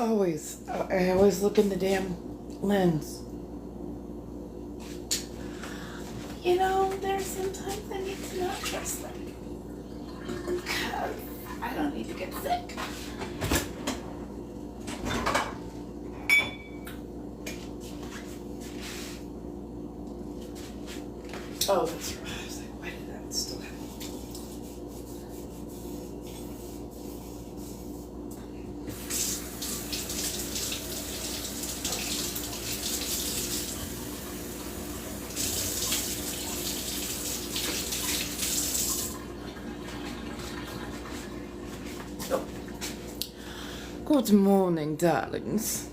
Always. I always look in the damn lens. You know, there's sometimes I need to not trust them. Because I don't need to get sick. Oh, that's right. I was like, why did that still happen? Oh. Good morning, darlings.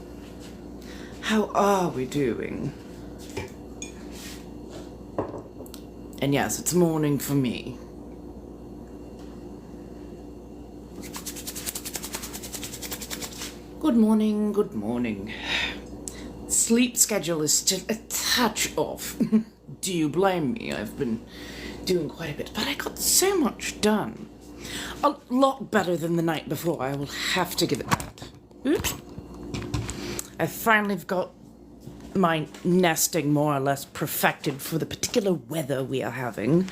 How are we doing? And yes, it's morning for me. Good morning, good morning. Sleep schedule is still a touch off. Do you blame me? I've been doing quite a bit, but I got so much done. A lot better than the night before, I will have to give it that. Oops. I finally got my nesting more or less perfected for the particular weather we are having.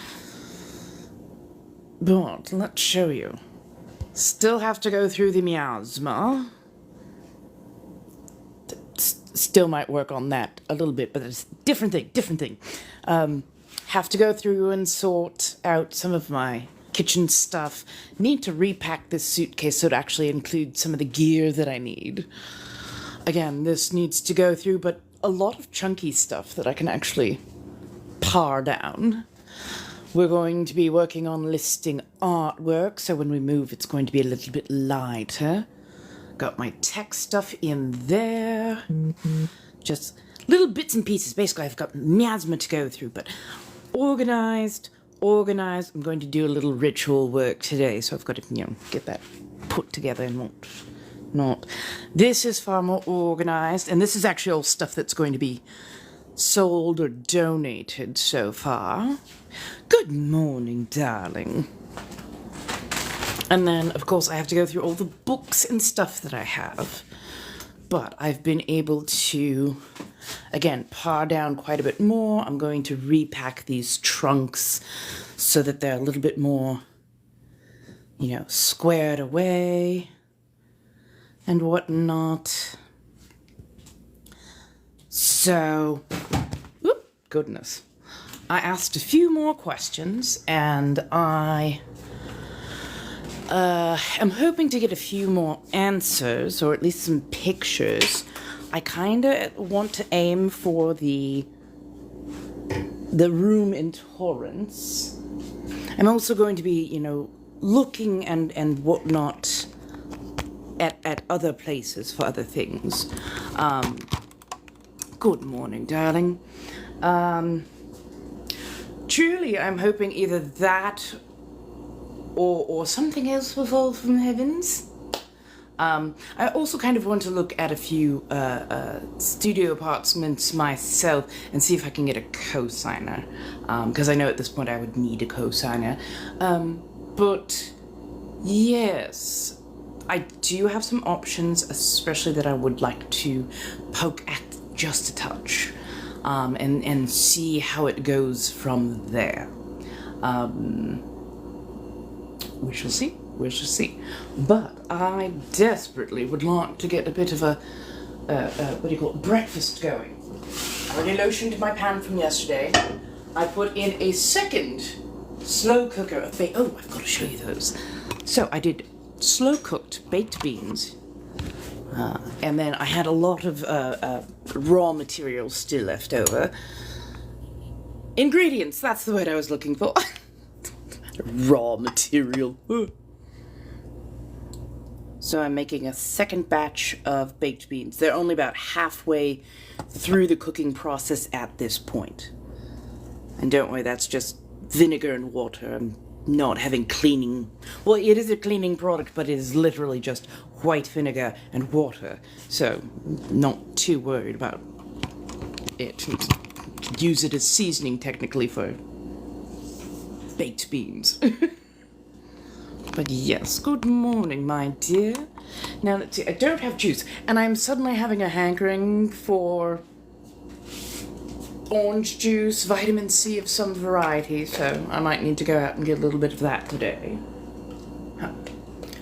But let's show you. Still have to go through the miasma. Still might work on that a little bit, but it's different thing. Have to go through and sort out some of my kitchen stuff. Need to repack this suitcase so it actually includes some of the gear that I need. Again, this needs to go through, but a lot of chunky stuff that I can actually par down. We're going to be working on listing artwork, so when we move it's going to be a little bit lighter. Got my tech stuff in there. Just little bits and pieces. Basically, I've got miasma to go through, but organized. I'm going to do a little ritual work today, so I've got to, get that put together and not. This is far more organized, and this is actually all stuff that's going to be sold or donated so far. Good morning, darling. And then, of course, I have to go through all the books and stuff that I have. But I've been able to, again, par down quite a bit more. I'm going to repack these trunks so that they're a little bit more, squared away and whatnot. So, goodness. I asked a few more questions, and I am hoping to get a few more answers, or at least some pictures. I kind of want to aim for the room in Torrance. I'm also going to be, looking and whatnot at other places for other things. Good morning, darling. Truly, I'm hoping either that or something else will fall from the heavens. I also kind of want to look at a few studio apartments myself and see if I can get a co-signer. Because I know at this point I would need a co-signer. But yes, I do have some options, especially that I would like to poke at just a touch. And see how it goes from there. We shall see. But I desperately would like to get a bit of a, breakfast going. I already lotioned my pan from yesterday. I put in a second slow cooker of oh, I've got to show you those. So I did slow cooked baked beans. And then I had a lot of raw materials still left over. Ingredients, that's the word I was looking for. Raw material. So I'm making a second batch of baked beans. They're only about halfway through the cooking process at this point. And don't worry, that's just vinegar and water. I'm not having cleaning. Well, it is a cleaning product, but it is literally just white vinegar and water. So, not too worried about it. Use it as seasoning, technically, for baked beans. But yes, good morning, my dear. Now let's see, I don't have juice, and I'm suddenly having a hankering for orange juice, vitamin C of some variety, so I might need to go out and get a little bit of that today.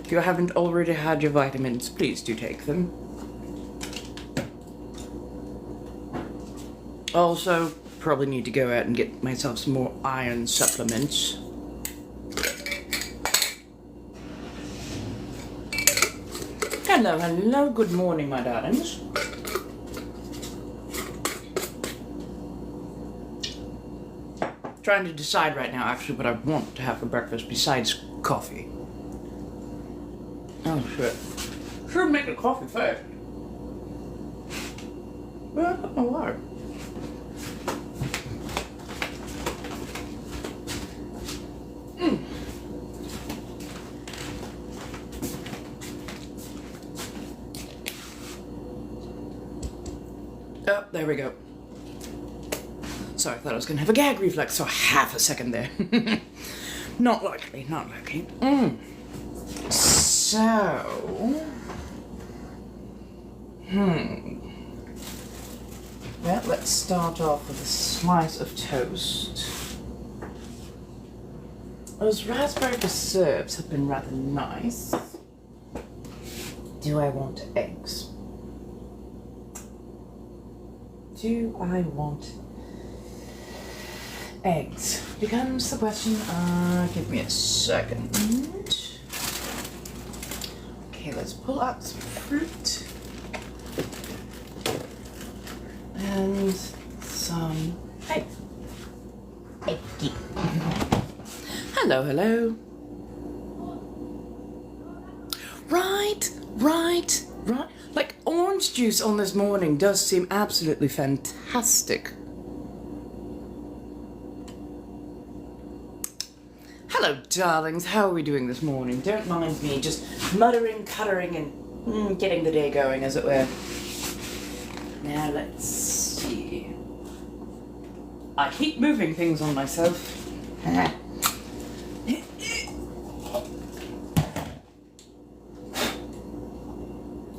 If you haven't already had your vitamins, please do take them. Also, probably need to go out and get myself some more iron supplements. Hello, hello, good morning, my darlings. Trying to decide right now, actually, what I want to have for breakfast besides coffee. Oh, shit. Should make the coffee first. Well, I don't know why. Oh, there we go. Sorry, I thought I was going to have a gag reflex for half a second there. Not likely, not likely. So... Well, let's start off with a slice of toast. Those raspberry preserves have been rather nice. Do I want eggs? Do I want eggs? Becomes the question. Give me a second. Okay, let's pull out some fruit. And some eggs. Eggy. Hello, hello. Right. Like, orange juice on this morning does seem absolutely fantastic. Hello, darlings. How are we doing this morning? Don't mind me just muttering, cuttering, and getting the day going, as it were. Now, let's see. I keep moving things on myself.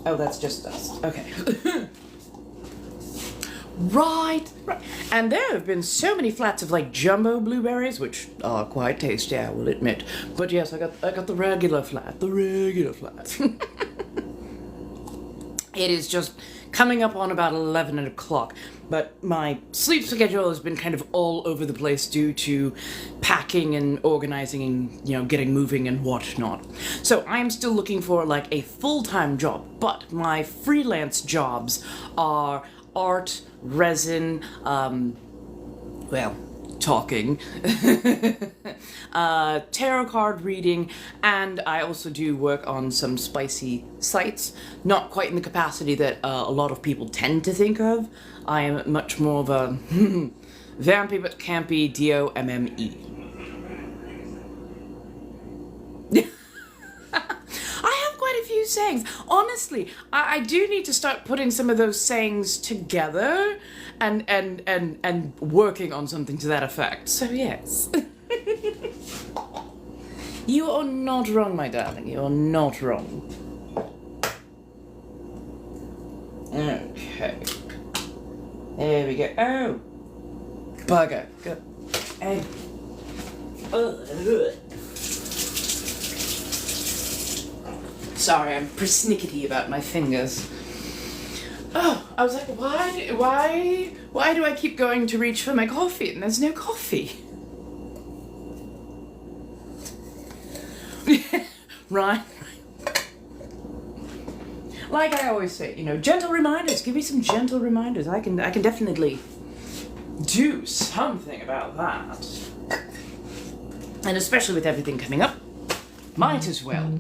Oh, that's just dust. Okay. Right. And there have been so many flats of like jumbo blueberries, which are quite tasty, I will admit. But yes, I got the regular flat. It is just coming up on about 11 o'clock, but my sleep schedule has been kind of all over the place due to packing and organizing and, you know, getting moving and whatnot. So I'm still looking for like a full-time job, but my freelance jobs are art, resin, talking, tarot card reading, and I also do work on some spicy sites, not quite in the capacity that a lot of people tend to think of. I am much more of a vampy but campy DOMME. I have quite a few sayings. Honestly, I do need to start putting some of those sayings together and working on something to that effect. So yes. You are not wrong, my darling. You are not wrong. Okay. There we go. Oh! Bugger. Go. Egg. Sorry, I'm persnickety about my fingers. Oh, I was like, why do I keep going to reach for my coffee and there's no coffee? Right. Like I always say, you know, gentle reminders. Give me some gentle reminders. I can definitely do something about that. And especially with everything coming up, might as well.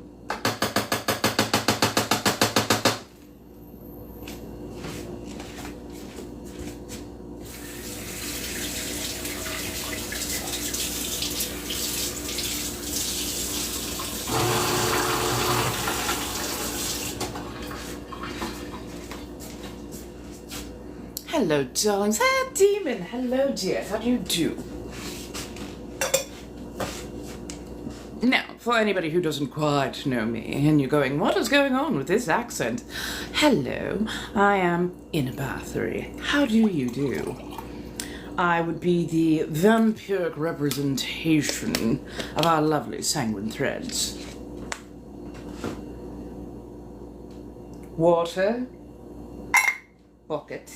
Hello, darlings. Hey, Demon. Hello, dear. How do you do? Now, for anybody who doesn't quite know me, and you're going, what is going on with this accent? Hello, I am in a battery. How do you do? I would be the vampiric representation of our lovely sanguine threads. Water. Bucket.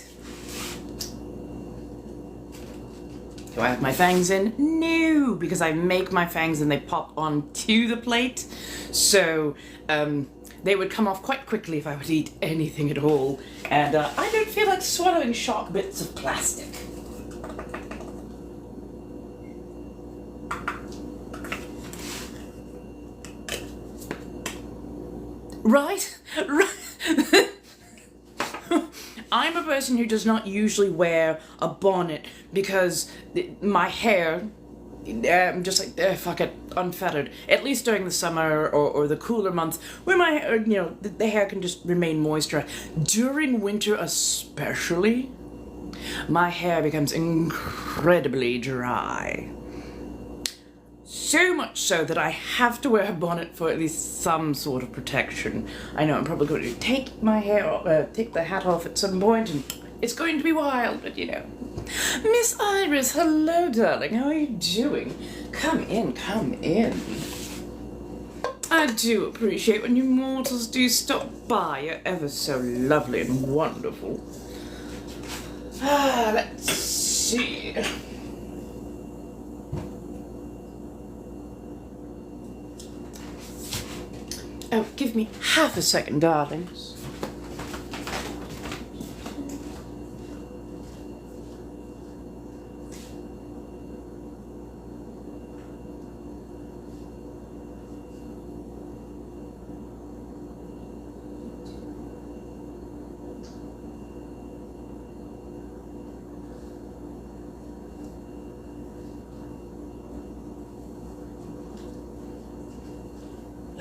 Do I have my fangs in? No, because I make my fangs and they pop onto the plate. So, they would come off quite quickly if I would eat anything at all. And I don't feel like swallowing sharp bits of plastic. Right? I'm a person who does not usually wear a bonnet because my hair, I'm just like, fuck it, unfettered. At least during the summer or the cooler months where my hair, the hair can just remain moisturized. During winter especially, my hair becomes incredibly dry. So much so that I have to wear a bonnet for at least some sort of protection. I know I'm probably going to take my hair off, take the hat off at some point, and it's going to be wild, but Miss Iris, hello, darling. How are you doing? Come in, come in. I do appreciate when you mortals do stop by. You're ever so lovely and wonderful. Let's see. Oh, give me half a second, darlings.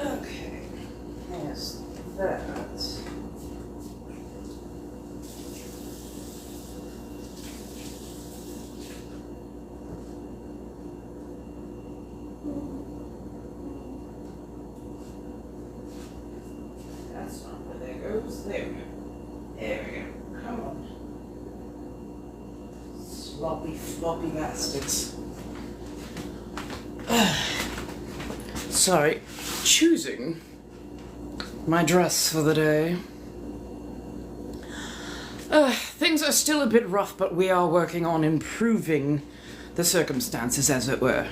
Okay, there's that. That's not where that goes. There we go. There we go. Come on. Sloppy, floppy bastards. Sorry. Choosing my dress for the day. Things are still a bit rough, but we are working on improving the circumstances, as it were.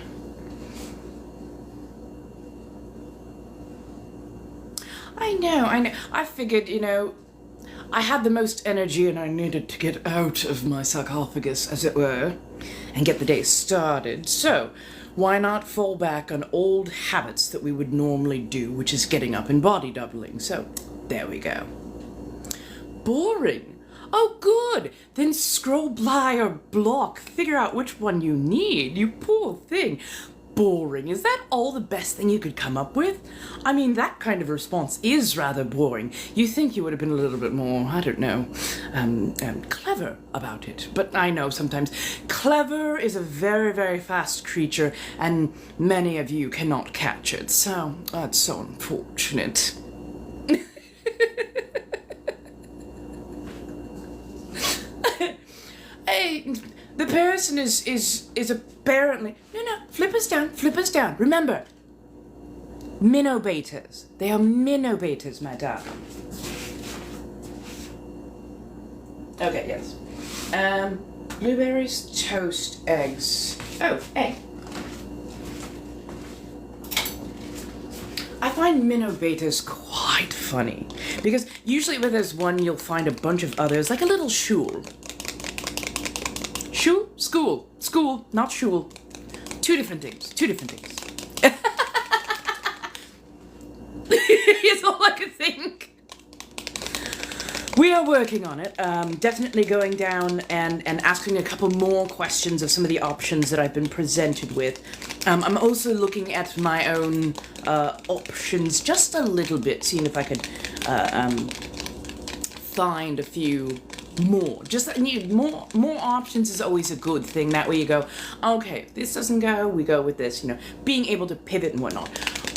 I know. I figured, I had the most energy and I needed to get out of my sarcophagus, as it were, and get the day started. So, why not fall back on old habits that we would normally do, which is getting up and body doubling? So, there we go. Boring. Oh, good. Then scroll by or block. Figure out which one you need. You poor thing. Boring. Is that all the best thing you could come up with? I mean, that kind of response is rather boring. You think you would have been a little bit more, I don't know, clever about it. But I know sometimes clever is a very, very fast creature, and many of you cannot catch it. So, that's so unfortunate. Hey, the person is apparently... No, flip us down. Remember, minnow-baiters. They are minnow-baiters, my darling. Okay, yes. Blueberries, toast, eggs. Oh, egg. I find minnow-baiters quite funny, because usually where there's one, you'll find a bunch of others, like a little shul. Shul? School. School, not shul. Two different things. It's all I could think. We are working on it. Definitely going down and asking a couple more questions of some of the options that I've been presented with. I'm also looking at my own options just a little bit, seeing if I could find a few more. Just more options is always a good thing. That way you go, okay, if this doesn't go, we go with this, being able to pivot and whatnot.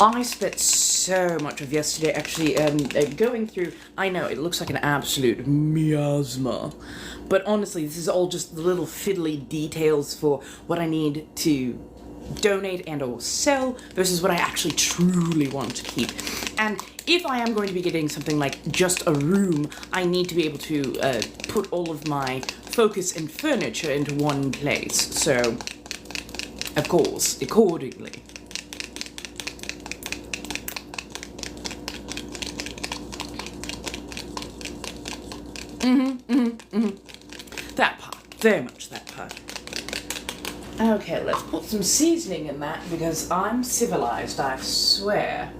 I spent so much of yesterday actually going through. I know it looks like an absolute miasma, but honestly, this is all just the little fiddly details for what I need to donate and or sell versus what I actually truly want to keep. And if I am going to be getting something like just a room, I need to be able to put all of my focus and furniture into one place. So, of course, accordingly. That part. Very much that part. Okay, let's put some seasoning in that because I'm civilized, I swear.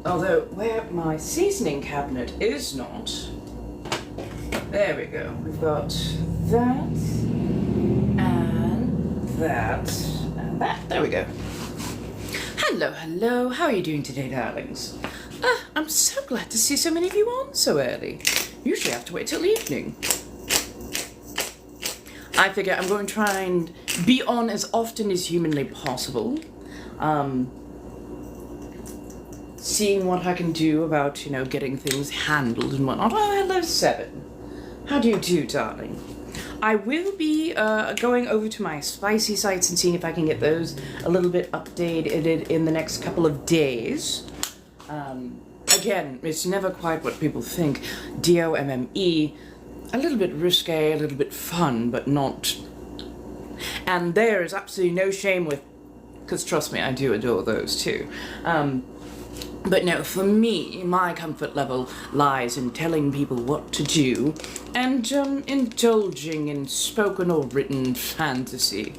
Although, where my seasoning cabinet is not... There we go. We've got that, and that, and that. There we go. Hello, hello. How are you doing today, darlings? I'm so glad to see so many of you on so early. Usually I have to wait till evening. I figure I'm going to try and be on as often as humanly possible. Seeing what I can do about, you know, getting things handled and whatnot. Oh, hello, Seven. How do you do, darling? I will be going over to my spicy sites and seeing if I can get those a little bit updated in the next couple of days. Again, it's never quite what people think. DOMME, a little bit risque, a little bit fun, but not... And there is absolutely no shame with... Because trust me, I do adore those too. But no, for me, my comfort level lies in telling people what to do and indulging in spoken or written fantasy.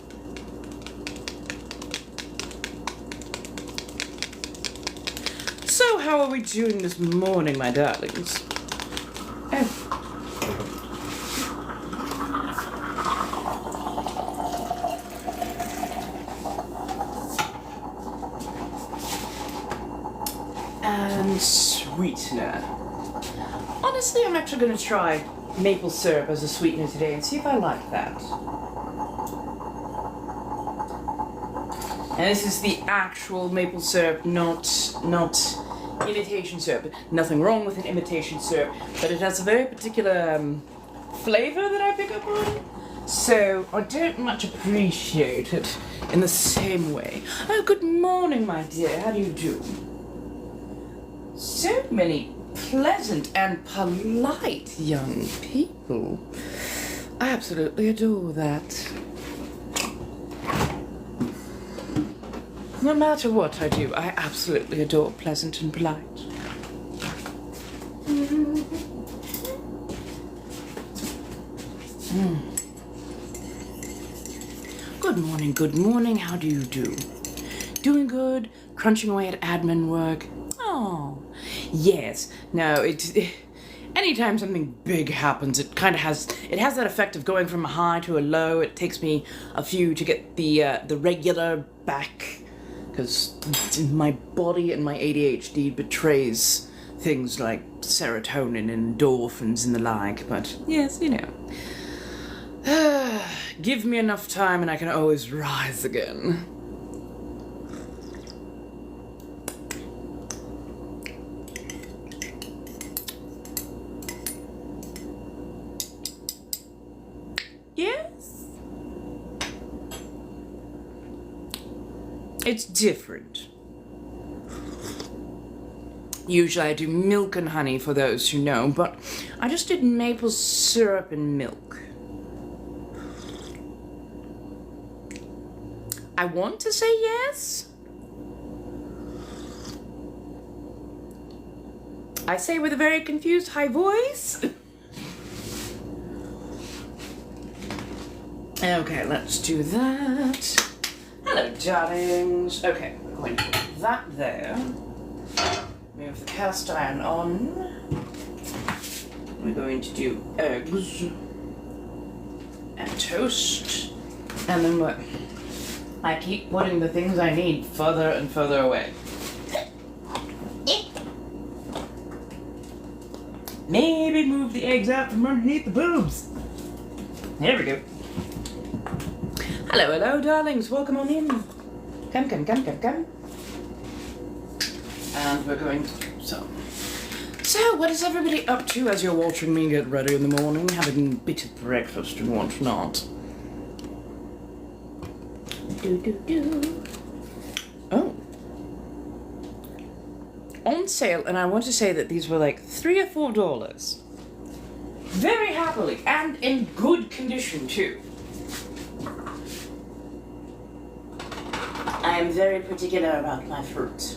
So, how are we doing this morning, my darlings? Oh. And sweetener. Honestly, I'm actually going to try maple syrup as a sweetener today and see if I like that. And this is the actual maple syrup, not imitation syrup. Nothing wrong with an imitation syrup, but it has a very particular flavor that I pick up on. So I don't much appreciate it in the same way. Oh, good morning, my dear. How do you do? So many pleasant and polite young people. I absolutely adore that. No matter what I do, I absolutely adore pleasant and polite. Good morning, good morning. How do you do? Doing good? Crunching away at admin work? Oh, yes. No, anytime something big happens, it kind of has that effect of going from a high to a low. It takes me a few to get the regular back. Because my body and my ADHD betrays things like serotonin and endorphins and the like, but yes, you know. Give me enough time and I can always rise again. Yes? It's different. Usually I do milk and honey for those who know, but I just did maple syrup and milk. I want to say yes. I say with a very confused high voice. Okay, let's do that. Hello, darlings. Okay, we're going to put that there. Move the cast iron on. We're going to do eggs and toast. And then what? I keep putting the things I need further and further away. Maybe move the eggs out from underneath the boobs. There we go. Hello, hello, darlings. Welcome on in. Come, come, come, come, come. And we're going to... So, what is everybody up to as you're watching me get ready in the morning, having a bit of breakfast and whatnot? Oh. On sale, and I want to say that these were like $3 or $4. Very happily, and in good condition too. I am very particular about my fruit.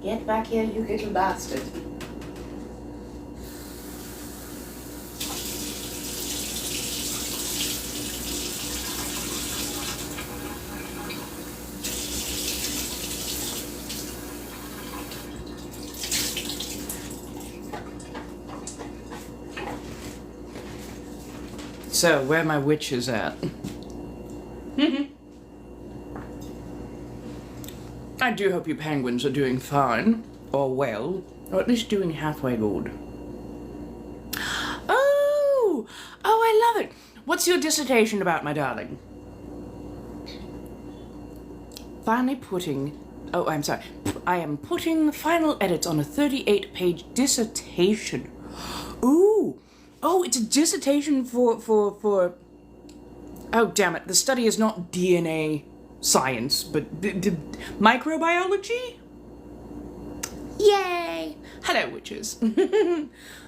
Get back here, you little bastard. So, where are my witches at? I do hope you penguins are doing fine, or well, or at least doing halfway good. Oh, I love it. What's your dissertation about, my darling? Finally putting, I'm sorry, I am putting final edits on a 38-page dissertation. Ooh, oh, it's a dissertation for, oh damn it, the study is not DNA science, but microbiology? Yay! Hello, witches.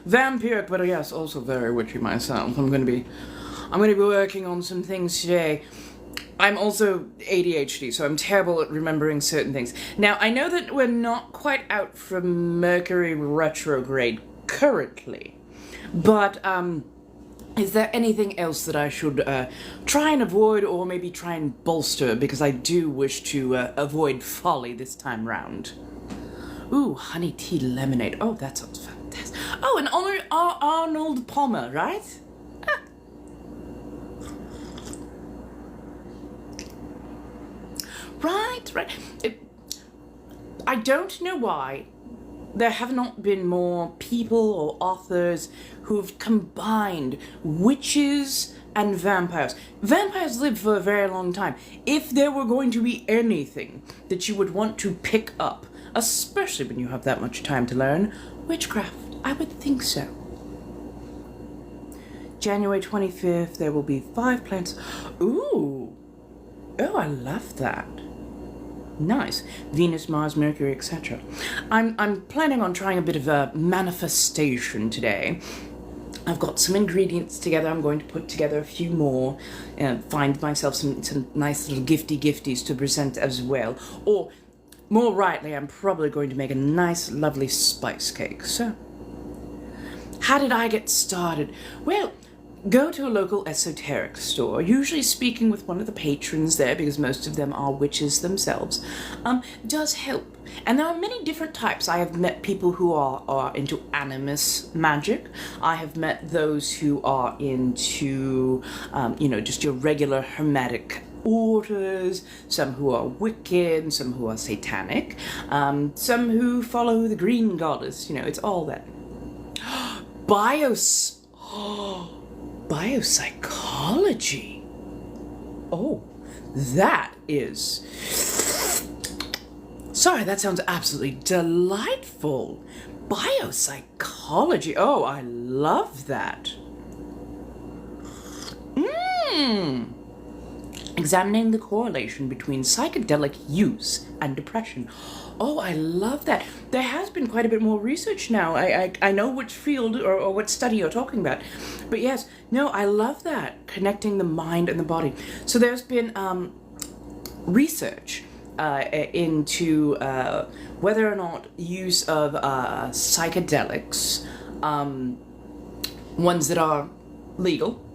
Vampiric, but yes, also very witchy myself. I'm gonna be working on some things today. I'm also ADHD, so I'm terrible at remembering certain things. Now, I know that we're not quite out from Mercury retrograde currently, but, is there anything else that I should try and avoid, or maybe try and bolster, because I do wish to avoid folly this time round? Ooh, honey tea lemonade. Oh, that sounds fantastic. Oh, and Arnold Palmer, right? Ah. Right. I don't know why there have not been more people or authors who've combined witches and vampires. Vampires live for a very long time. If there were going to be anything that you would want to pick up, especially when you have that much time to learn, witchcraft, I would think so. January 25th, there will be 5 plants. Ooh. Oh, I love that. Nice. Venus, Mars, Mercury, etc. I'm planning on trying a bit of a manifestation today. I've got some ingredients together. I'm going to put together a few more and find myself some nice little gifties to present as well. Or, more rightly, I'm probably going to make a nice, lovely spice cake. So, how did I get started? Well, go to a local esoteric store, usually speaking with one of the patrons there, because most of them are witches themselves, does help. And there are many different types. I have met people who are into animus magic. I have met those who are into, just your regular hermetic orders, some who are Wiccan, some who are satanic, some who follow the green goddess, it's all that. Biopsychology. Oh, that is... Sorry, that sounds absolutely delightful. Biopsychology. Oh, I love that. Examining the correlation between psychedelic use and depression. Oh, I love that. There has been quite a bit more research now. I know which field or what study you're talking about. But yes, no, I love that. Connecting the mind and the body. So there's been research into whether or not use of psychedelics, ones that are legal,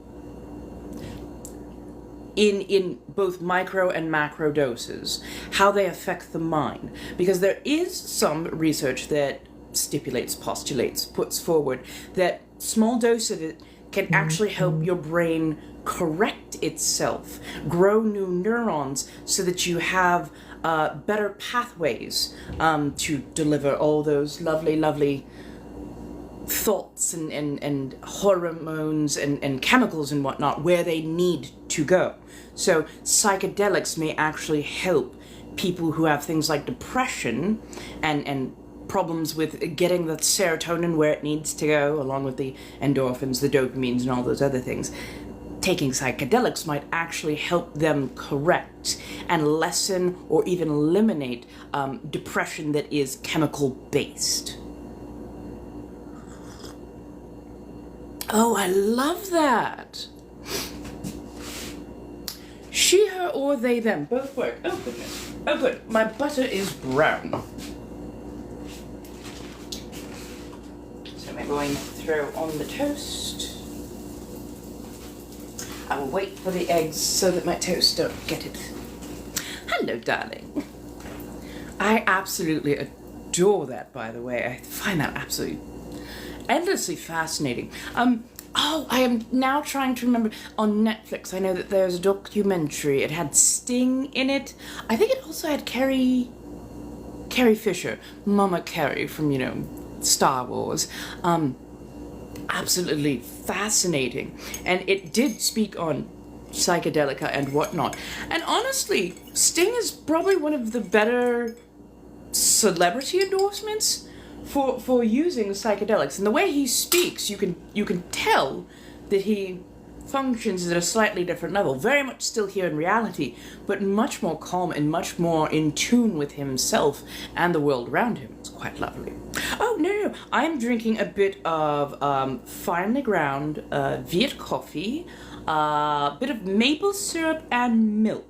in both micro and macro doses, how they affect the mind. Because there is some research that postulates, puts forward that small dose of it can actually help your brain correct itself, grow new neurons so that you have better pathways to deliver all those lovely thoughts and hormones and chemicals and whatnot where they need to go. So psychedelics may actually help people who have things like depression and problems with getting the serotonin where it needs to go, along with the endorphins, the dopamines, and all those other things. Taking psychedelics might actually help them correct and lessen or even eliminate depression that is chemical-based. Oh, I love that! She, her, or they, them. Both work. Oh, goodness. Oh, good. My butter is brown. So I'm going to throw on the toast. I will wait for the eggs so that my toast don't get it. Hello, darling. I absolutely adore that, by the way. I find that absolutely endlessly fascinating. Oh, I am now trying to remember. On Netflix, I know that there's a documentary. It had Sting in it. I think it also had Carrie Fisher, Mama Carrie from, Star Wars. Absolutely fascinating. And it did speak on psychedelica and whatnot. And honestly, Sting is probably one of the better celebrity endorsements for using psychedelics. And the way he speaks, you can tell that he functions at a slightly different level, very much still here in reality, but much more calm and much more in tune with himself and the world around him. It's quite lovely. Oh, no, I'm drinking a bit of finely ground Viet coffee, a bit of maple syrup and milk.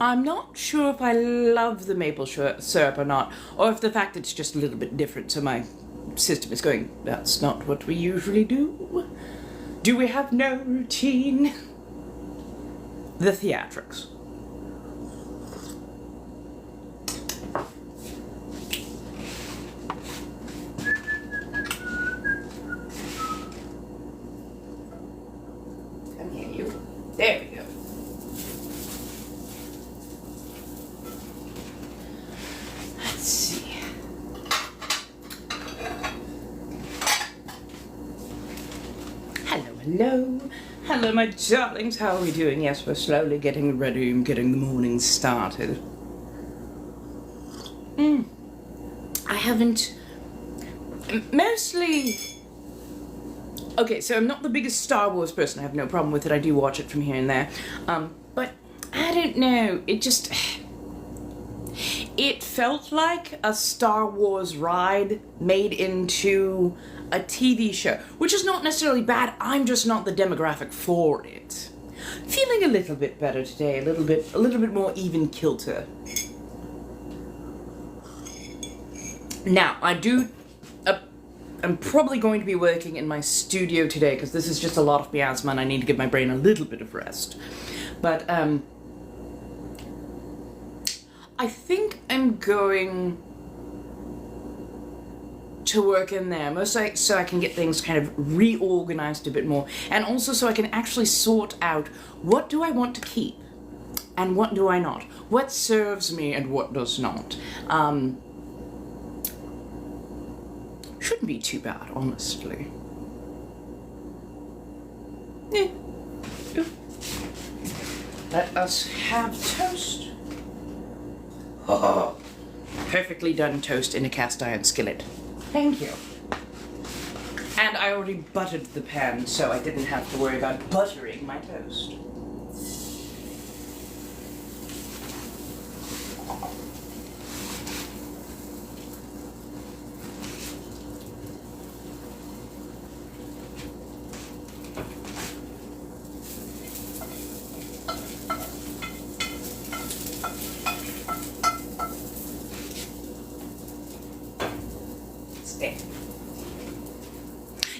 I'm not sure if I love the maple syrup or not, or if the fact it's just a little bit different, so my system is going, that's not what we usually do. Do we have no routine? The theatrics. Come here, you. There we go. Let's see. Hello. Hello, my darlings. How are we doing? Yes, we're slowly getting ready and getting the morning started. I haven't... Mostly... Okay, so I'm not the biggest Star Wars person. I have no problem with it. I do watch it from here and there. But I don't know. It just... It felt like a Star Wars ride made into a TV show, which is not necessarily bad. I'm just not the demographic for it. Feeling a little bit better today, a little bit more even kilter. Now, I'm probably going to be working in my studio today because this is just a lot of miasma and I need to give my brain a little bit of rest. But, I think I'm going to work in there, mostly so I can get things kind of reorganized a bit more, and also so I can actually sort out what do I want to keep and what do I not, what serves me and what does not. Shouldn't be too bad, honestly. Yeah. Let us have toast. Oh, perfectly done toast in a cast iron skillet. Thank you. And I already buttered the pan, so I didn't have to worry about buttering my toast.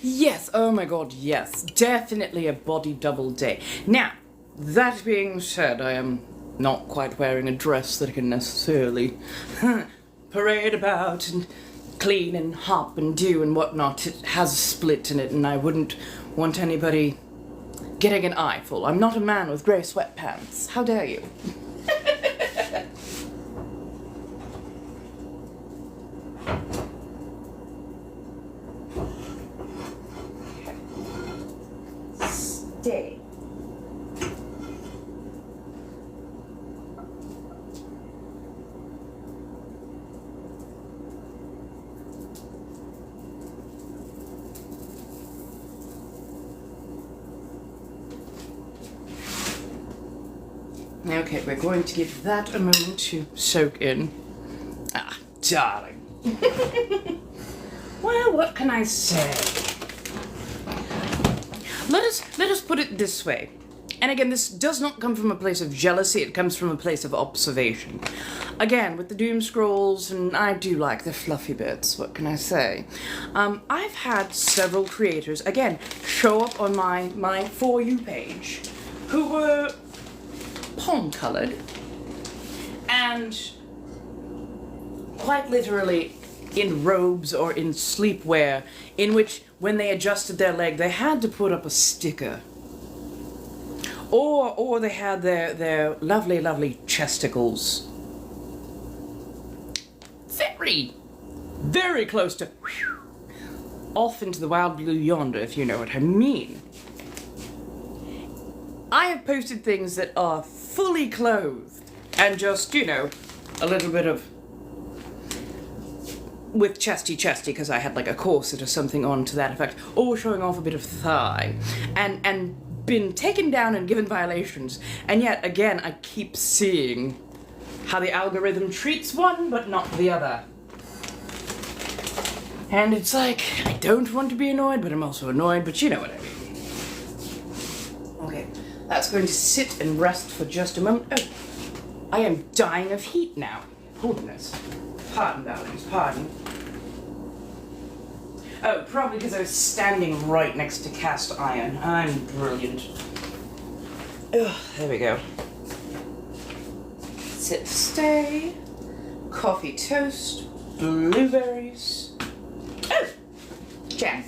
Yes, oh my god, yes. Definitely a body double day. Now, that being said, I am not quite wearing a dress that I can necessarily parade about and clean and hop and do and whatnot. It has a split in it and I wouldn't want anybody getting an eyeful. I'm not a man with grey sweatpants. How dare you? Okay, we're going to give that a moment to soak in. Ah, darling. Well, what can I say? Let us put it this way. And again, this does not come from a place of jealousy, it comes from a place of observation. Again, with the Doom Scrolls, and I do like the fluffy bits, what can I say? I've had several creators, again, show up on my For You page, who were palm-coloured, and quite literally in robes or in sleepwear, in which, when they adjusted their leg, they had to put up a sticker. Or they had their lovely, lovely chesticles very, very close to off into the wild blue yonder, if you know what I mean. I have posted things that are fully clothed and just, you know, a little bit of with chesty, because I had like a corset or something on to that effect, or showing off a bit of thigh, and been taken down and given violations, and yet again I keep seeing how the algorithm treats one but not the other. And it's like, I don't want to be annoyed, but I'm also annoyed, but you know what I mean. Okay, that's going to sit and rest for just a moment. Oh, I am dying of heat now. Goodness. Pardon, darlings, pardon. Oh, probably because I was standing right next to cast iron. I'm brilliant. Ugh, there we go. Sit, stay. Coffee toast. Blueberries. Oh! Jam.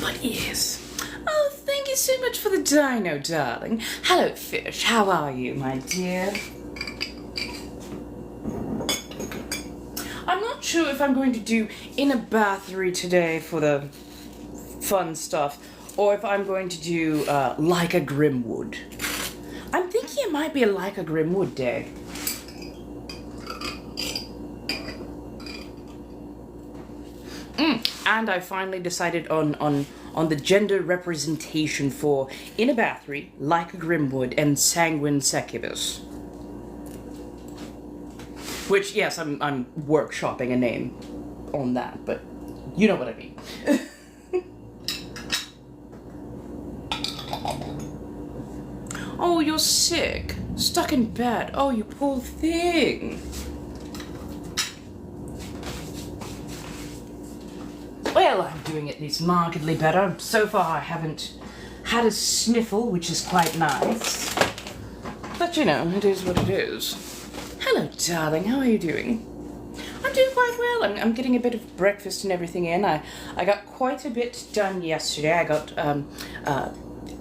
But yes. Oh, thank you so much for the dino, darling. Hello, fish. How are you, my dear? I'm not sure if I'm going to do in a bathery today for the fun stuff, or if I'm going to do like a Grimwood. I'm thinking it might be a like a Grimwood day. And I finally decided on the gender representation for in a bathery, like a Grimwood, and Sanguine Succubus. Which, yes, I'm workshopping a name on that, but you know what I mean. Oh, you're sick. Stuck in bed. Oh, you poor thing. Well, I'm doing at least markedly better. So far, I haven't had a sniffle, which is quite nice. But, you know, it is what it is. Hello, darling. How are you doing? I'm doing quite well. I'm getting a bit of breakfast and everything in. I got quite a bit done yesterday. I got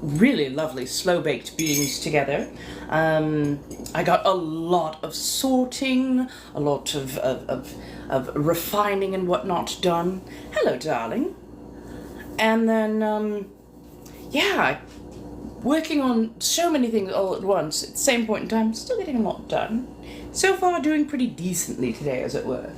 really lovely slow-baked beans together. I got a lot of sorting, a lot of refining and whatnot done. Hello, darling. And then, yeah, working on so many things all at once at the same point in time, still getting a lot done. So far, doing pretty decently today, as it were.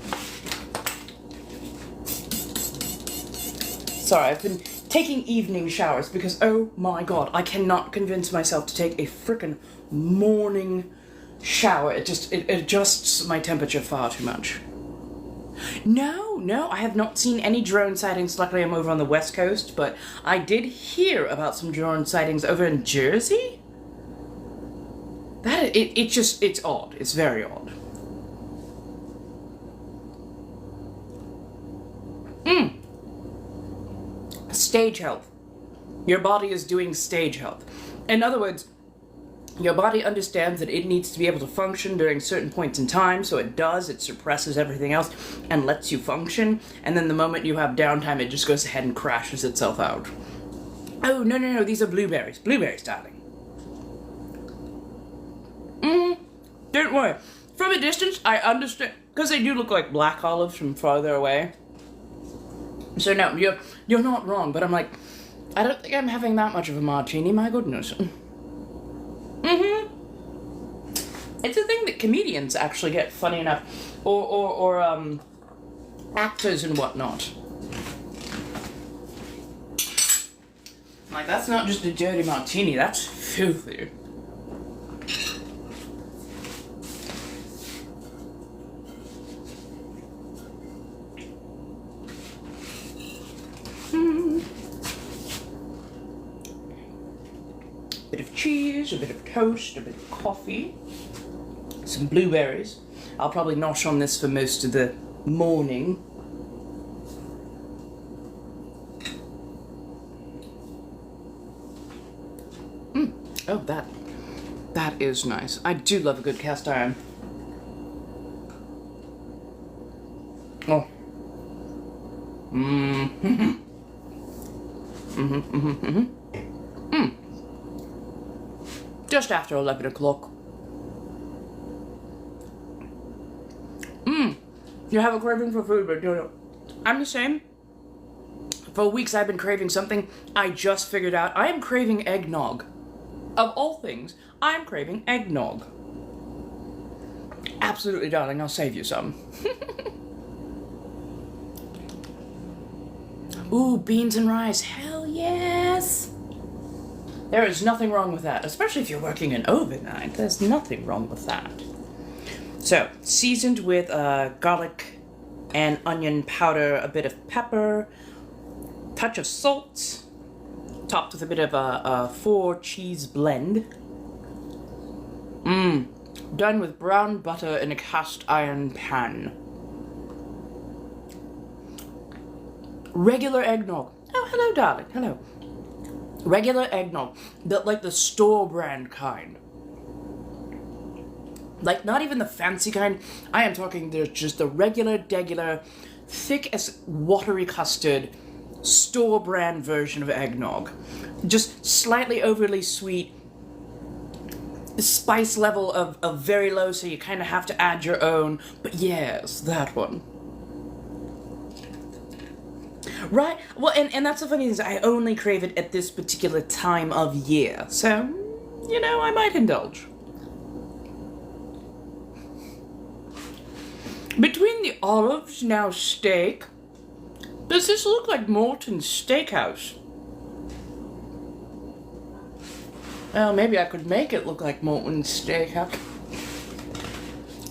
Sorry, I've been taking evening showers because, oh my god, I cannot convince myself to take a frickin' morning shower. It adjusts my temperature far too much. No, I have not seen any drone sightings. Luckily, I'm over on the West Coast, but I did hear about some drone sightings over in Jersey. It's odd. It's very odd. Stage health. Your body is doing stage health. In other words, your body understands that it needs to be able to function during certain points in time, so it does. It suppresses everything else and lets you function, and then the moment you have downtime, it just goes ahead and crashes itself out. Oh, no, these are blueberries. Blueberries, darling. Don't worry. From a distance, I understand, because they do look like black olives from farther away. So no, you're not wrong, but I'm like, I don't think I'm having that much of a martini, my goodness. It's a thing that comedians actually get, funny enough, or actors and whatnot. Like, that's not just a dirty martini, that's filthy. Bit of cheese, a bit of toast, a bit of coffee, some blueberries. I'll probably nosh on this for most of the morning. Oh, that is nice. I do love a good cast iron. Oh. Just after 11 o'clock. You have a craving for food, but don't. I'm the same. For weeks I've been craving something I just figured out. I am craving eggnog. Of all things, I'm craving eggnog. Absolutely, darling, I'll save you some. Ooh, beans and rice. Hell yes! There is nothing wrong with that, especially if you're working an overnight. There's nothing wrong with that. So, seasoned with garlic and onion powder, a bit of pepper, touch of salt, topped with a bit of a 4-cheese blend. Done with brown butter in a cast iron pan. Regular eggnog. Oh, hello, darling. Hello. Regular eggnog, but like the store brand kind. Like, not even the fancy kind. I am talking just the regular, degular, thick as watery custard, store brand version of eggnog. Just slightly overly sweet. The spice level of very low, so you kind of have to add your own. But yes, that one. Right? Well, and that's the funny thing is I only crave it at this particular time of year. So, you know, I might indulge. Between the olives, now steak. Does this look like Morton's Steakhouse? Well, maybe I could make it look like Morton's Steakhouse.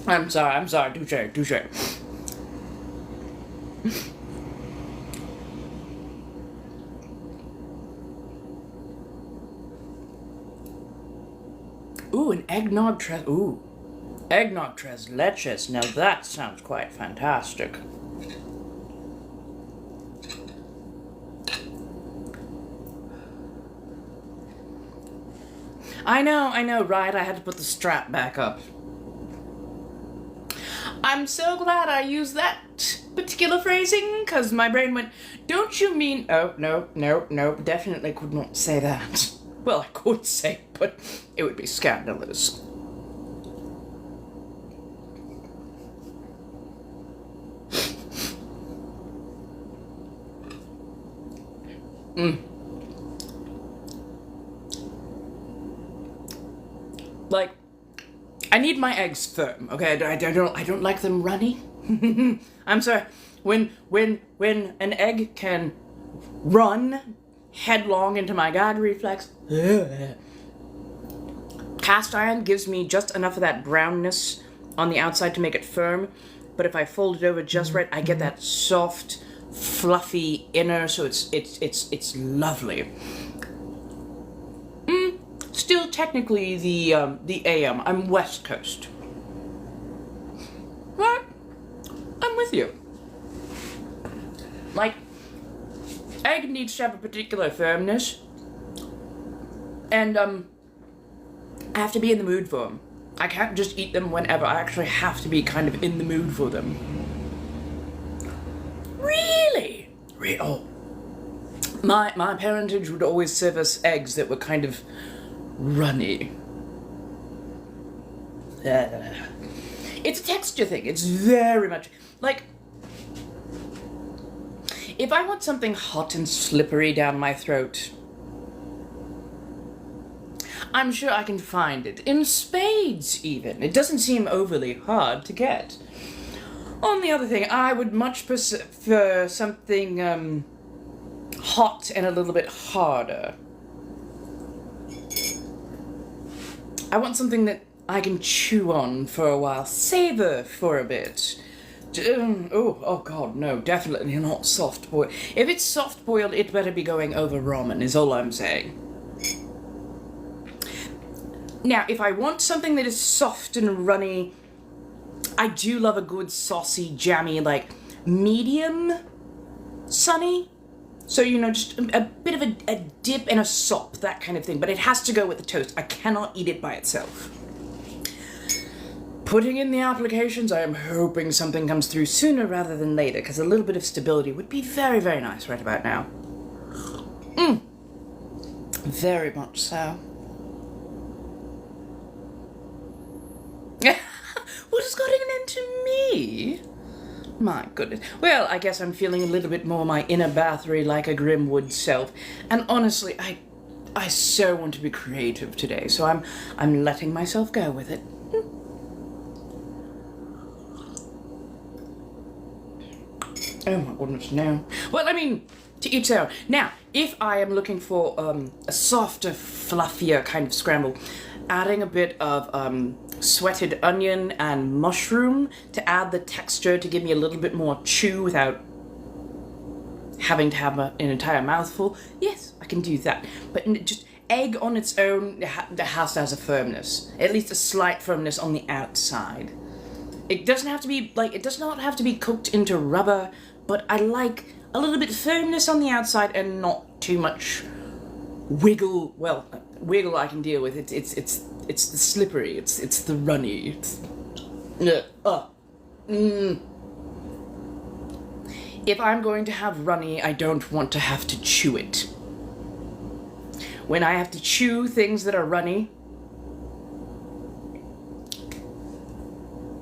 I'm sorry, touche. Ooh, an eggnog eggnog tres leches. Now that sounds quite fantastic. I know, right? I had to put the strap back up. I'm so glad I used that particular phrasing, because my brain went, don't you mean... Oh, no, definitely could not say that. Well, I could say, but it would be scandalous. Like, I need my eggs firm, okay? I don't like them runny. I'm sorry. When an egg can run headlong into my gag reflex, cast iron gives me just enough of that brownness on the outside to make it firm, but if I fold it over just right, I get that soft, fluffy inner, so it's lovely. Still technically the AM. I'm West Coast. Right? I'm with you. Like, egg needs to have a particular firmness, and I have to be in the mood for them. I can't just eat them whenever. I actually have to be kind of in the mood for them. Really? Oh. My parentage would always serve us eggs that were kind of runny. It's a texture thing. It's very much like, if I want something hot and slippery down my throat, I'm sure I can find it. In spades, even. It doesn't seem overly hard to get. On the other thing, I would much prefer something hot and a little bit harder. I want something that I can chew on for a while, savor for a bit. Oh God, no, definitely not soft boiled. If it's soft boiled, it better be going over ramen, is all I'm saying. Now, if I want something that is soft and runny, I do love a good saucy, jammy, like medium sunny. So, you know, just a bit of a dip and a sop, that kind of thing. But it has to go with the toast. I cannot eat it by itself. Putting in the applications, I am hoping something comes through sooner rather than later, because a little bit of stability would be very, very nice right about now. Very much so. What has gotten into me? My goodness. Well, I guess I'm feeling a little bit more my inner Bathory like a Grimwood self. And honestly, I so want to be creative today, so I'm letting myself go with it. Oh my goodness, no. Well, I mean, to each their own. Now, if I am looking for a softer, fluffier kind of scramble, adding a bit of sweated onion and mushroom to add the texture to give me a little bit more chew without having to have an entire mouthful, yes, I can do that. But just egg on its own, it has to have a firmness. At least a slight firmness on the outside. It doesn't have to be, like, it does not have to be cooked into rubber, but I like a little bit of firmness on the outside and not too much wiggle. Well, wiggle I can deal with. It's the slippery. It's the runny. If I'm going to have runny, I don't want to have to chew it. When I have to chew things that are runny,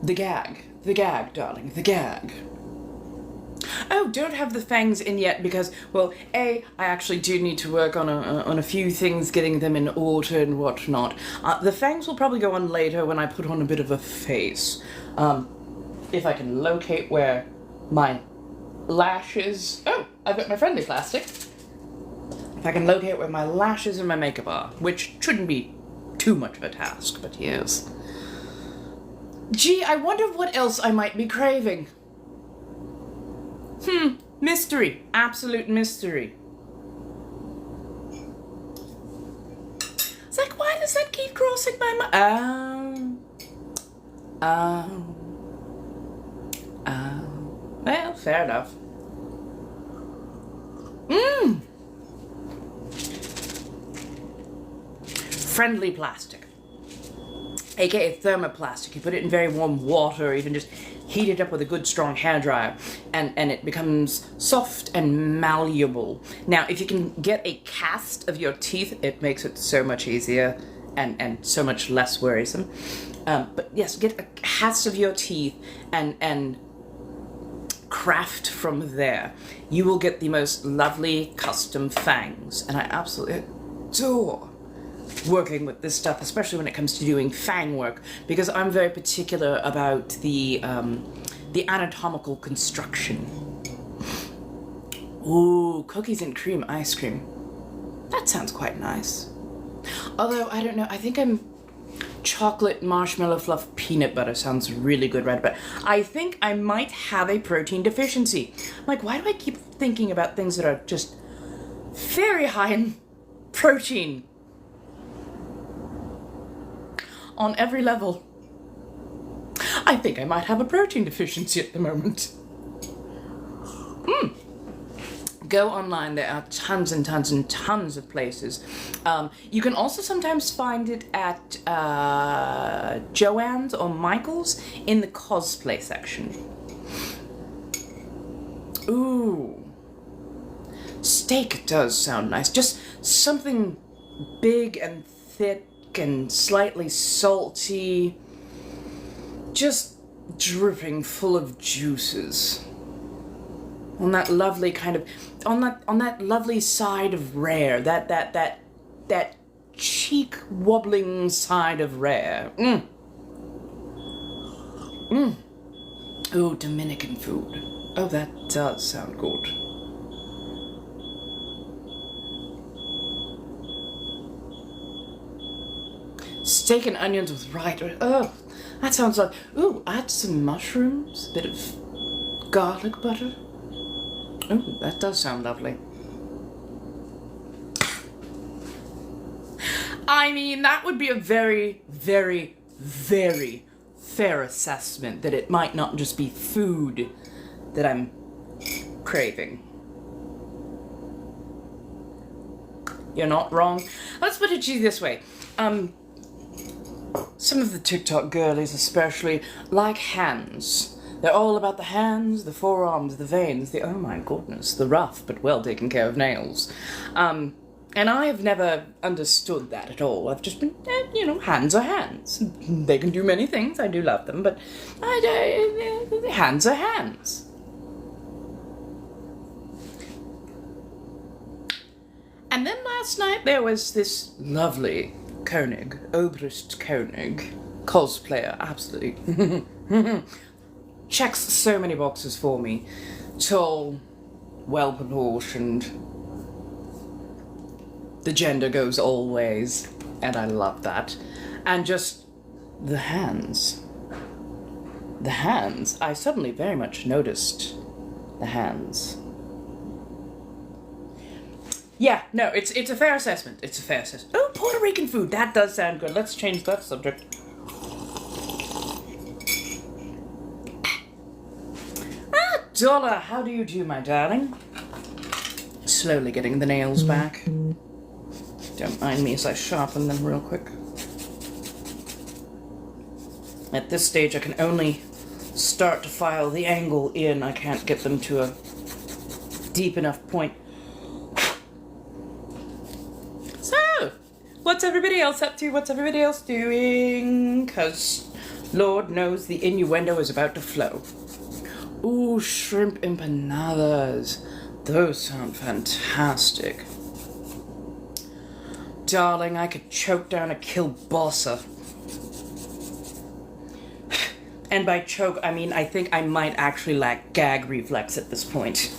the gag, darling, the gag. Oh, don't have the fangs in yet because, well, I actually do need to work on a few things, getting them in order and whatnot. The fangs will probably go on later when I put on a bit of a face. If I can locate where my lashes... Oh, I've got my friendly plastic. If I can locate where my lashes and my makeup are, which shouldn't be too much of a task, but yes. Gee, I wonder what else I might be craving. Mystery. Absolute mystery. It's like, why does that keep crossing my mind? Well, fair enough. Friendly plastic. AKA thermoplastic. You put it in very warm water or even just heat it up with a good strong hairdryer and it becomes soft and malleable. Now, if you can get a cast of your teeth, it makes it so much easier and so much less worrisome. But yes, get a cast of your teeth and craft from there. You will get the most lovely custom fangs, and I absolutely adore working with this stuff, especially when it comes to doing fang work, because I'm very particular about the anatomical construction. Ooh, cookies and cream ice cream. That sounds quite nice. Although, I don't know, I think chocolate marshmallow fluff peanut butter sounds really good right, but I think I might have a protein deficiency. I'm like, why do I keep thinking about things that are just very high in protein? On every level. I think I might have a protein deficiency at the moment. Go online, there are tons and tons and tons of places. You can also sometimes find it at Joann's or Michael's in the cosplay section. Ooh. Steak does sound nice. Just something big and thick and slightly salty, just dripping full of juices. On that lovely kind of, on that lovely side of rare, that cheek wobbling side of rare. Oh, Dominican food. Oh, that does sound good. Steak and onions with oh, that sounds like, ooh, add some mushrooms, a bit of garlic butter. Ooh, that does sound lovely. I mean, that would be a very, very, very fair assessment that it might not just be food that I'm craving. You're not wrong. Let's put it to you this way. Some of the TikTok girlies especially like hands. They're all about the hands, the forearms, the veins, oh my goodness, the rough but well taken care of nails. And I have never understood that at all. I've just been, hands are hands. They can do many things, I do love them, but hands are hands. And then last night there was this lovely Koenig, Obrist Koenig, cosplayer, absolutely. Checks so many boxes for me. Tall, well-proportioned. The gender goes all ways, and I love that. And just the hands. The hands. I suddenly very much noticed the hands. Yeah, no, it's a fair assessment. It's a fair assessment. Oh, Puerto Rican food. That does sound good. Let's change that subject. Dollar, how do you do, my darling? Slowly getting the nails back. Don't mind me as I sharpen them real quick. At this stage, I can only start to file the angle in. I can't get them to a deep enough point. So, what's everybody else up to? What's everybody else doing? 'Cause Lord knows the innuendo is about to flow. Ooh, shrimp empanadas. Those sound fantastic. Darling, I could choke down a kielbasa. And by choke, I mean I think I might actually lack gag reflex at this point.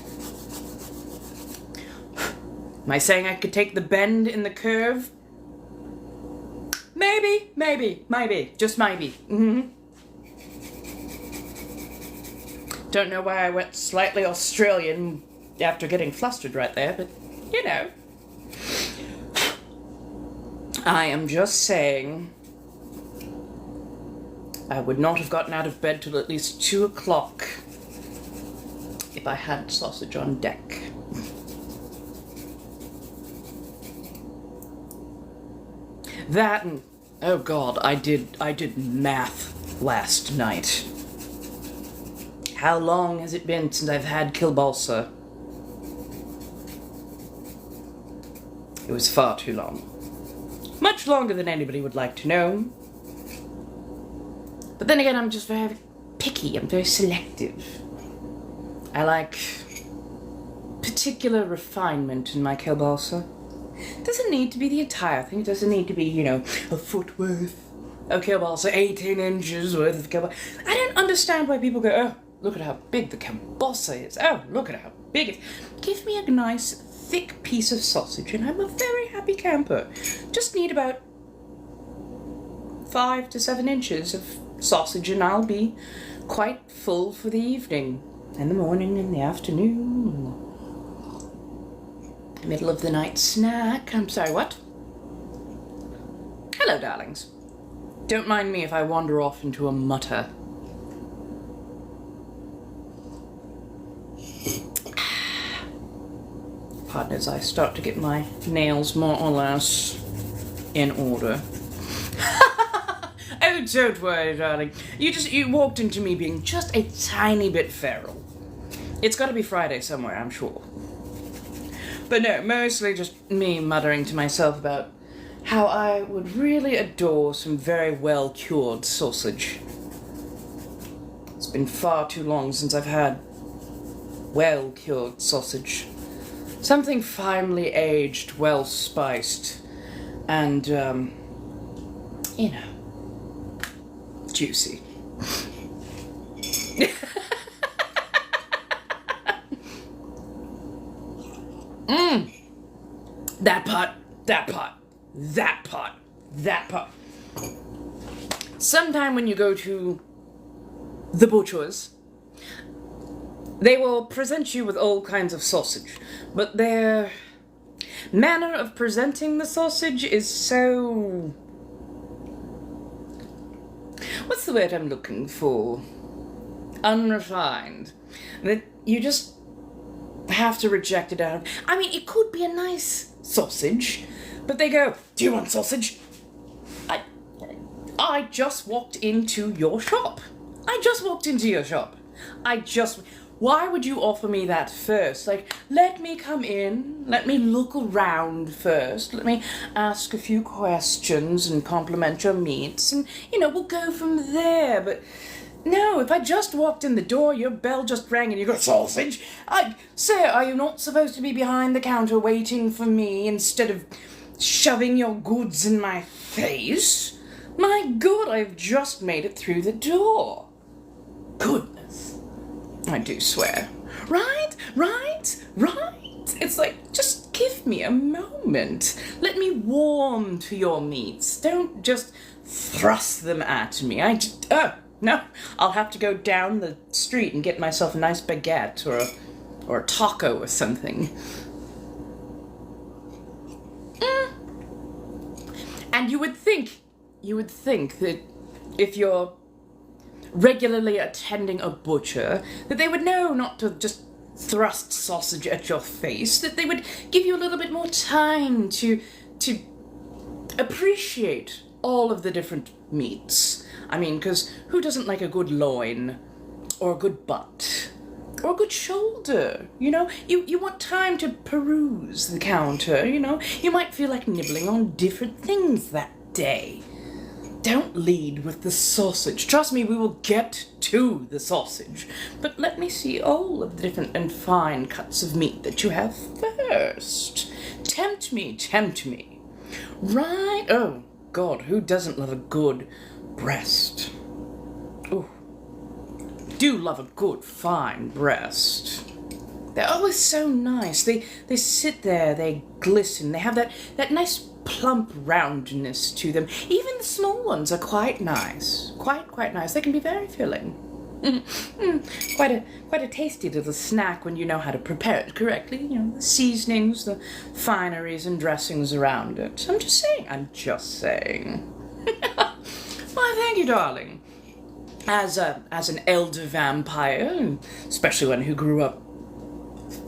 Am I saying I could take the bend in the curve? Maybe. Just maybe. Don't know why I went slightly Australian after getting flustered right there, but, I am just saying I would not have gotten out of bed till at least 2 o'clock if I had sausage on deck. That and, oh God, I did math last night. How long has it been since I've had kielbasa? It was far too long. Much longer than anybody would like to know. But then again, I'm just very picky. I'm very selective. I like particular refinement in my kielbasa. It doesn't need to be the entire thing. It doesn't need to be, a foot worth of kielbasa, 18 inches worth of kielbasa. I don't understand why people go, oh, look at how big the kielbasa is. Oh, look at how big it is. Give me a nice, thick piece of sausage and I'm a very happy camper. Just need about 5 to 7 inches of sausage and I'll be quite full for the evening. In the morning, in the afternoon, middle of the night snack. I'm sorry, what? Hello, darlings. Don't mind me if I wander off into a mutter. Pardon as I start to get my nails more or less in order. Oh, don't worry, darling. You walked into me being just a tiny bit feral. It's got to be Friday somewhere, I'm sure. But no, mostly just me muttering to myself about how I would really adore some very well-cured sausage. It's been far too long since I've had well-cured sausage. Something finely aged, well-spiced, and, juicy. That pot. sometime when you go to the butcher's, they will present you with all kinds of sausage, but their manner of presenting the sausage is so... what's the word I'm looking for? Unrefined. That you just have to reject it out. I mean, it could be a nice sausage, but they go, "Do you want sausage?" I just walked into your shop. Why would you offer me that first? Like, let me come in, let me look around first, let me ask a few questions and compliment your meats, and, we'll go from there. But no, if I just walked in the door, your bell just rang and you go, "Sausage?" Sir, are you not supposed to be behind the counter waiting for me instead of shoving your goods in my face? My God, I've just made it through the door. Goodness. I do swear. Right? It's like, just give me a moment. Let me warm to your meats. Don't just thrust them at me. No, I'll have to go down the street and get myself a nice baguette or a taco or something. And you would think that if you're regularly attending a butcher, that they would know not to just thrust sausage at your face, that they would give you a little bit more time to appreciate all of the different meats. I mean, because who doesn't like a good loin, or a good butt, or a good shoulder, You want time to peruse the counter, You might feel like nibbling on different things that day. Don't lead with the sausage. Trust me, we will get to the sausage. But let me see all of the different and fine cuts of meat that you have first. Tempt me. Right? Oh, God, who doesn't love a good breast? Oh, do love a good, fine breast. They're always so nice. They sit there, they glisten, they have that nice plump roundness to them. Even the small ones are quite nice. Quite nice. They can be very filling. Quite a tasty little snack when you know how to prepare it correctly. The seasonings, the fineries and dressings around it. I'm just saying. Why, thank you, darling. As an elder vampire, especially one who grew up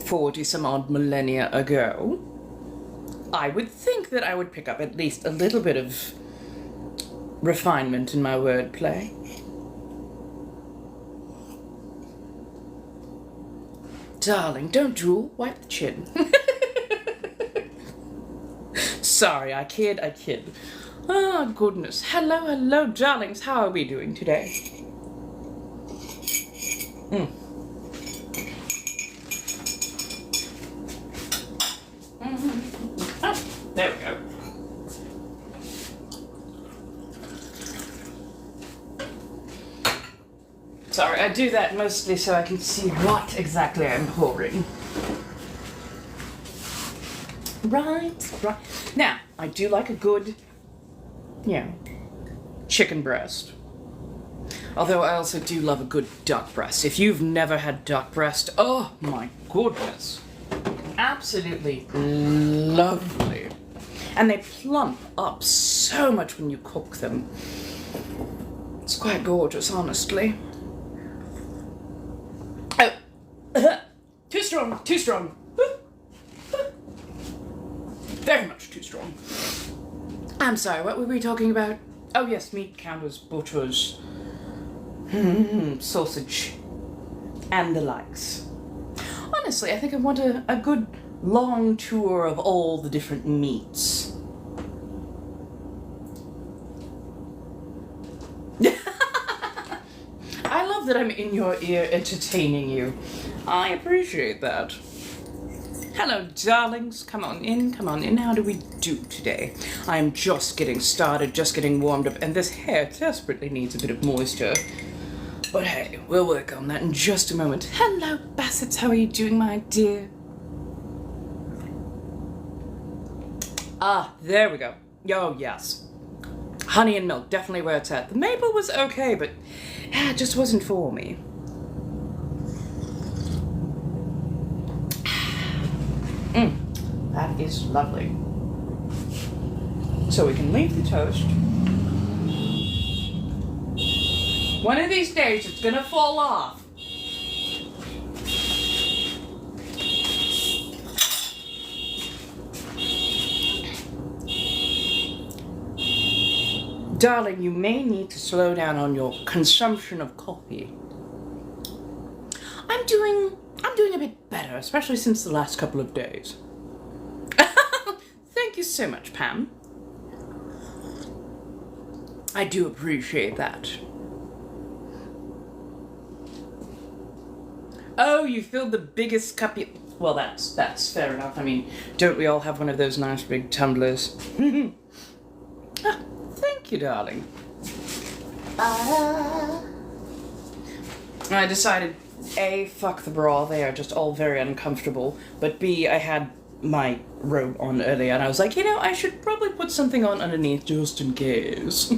40-some-odd millennia ago, I would think that I would pick up at least a little bit of refinement in my wordplay. Darling, don't drool. Wipe the chin. Sorry, I kid. Oh, goodness. Hello, darlings. How are we doing today? There we go. Sorry, I do that mostly so I can see what exactly I'm pouring. Right. Now, I do like a good, chicken breast. Although I also do love a good duck breast. If you've never had duck breast, oh my goodness. Absolutely lovely. And they plump up so much when you cook them. It's quite gorgeous, honestly. Oh, too strong. Very much too strong. I'm sorry, what were we talking about? Oh yes, meat counters, butchers, sausage, and the likes. Honestly, I think I want a good long tour of all the different meats. I love that I'm in your ear entertaining you. I appreciate that. Hello, darlings. Come on in. How do we do today? I'm just getting started, just getting warmed up, and this hair desperately needs a bit of moisture. But hey, we'll work on that in just a moment. Hello, Bassett. How are you doing, my dear? Ah, there we go. Oh, yes. Honey and milk, definitely where it's at. The maple was okay, but it just wasn't for me. That is lovely. So we can leave the toast. One of these days it's gonna fall off. Darling, you may need to slow down on your consumption of coffee. I'm doing a bit better, especially since the last couple of days. Thank you so much, Pam. I do appreciate that. Oh, you filled the biggest cup you... Well, that's fair enough. I mean, don't we all have one of those nice big tumblers? Thank you, darling. I decided, A, fuck the bra, they are just all very uncomfortable, but B, I had my robe on earlier and I was like, you know, I should probably put something on underneath just in case.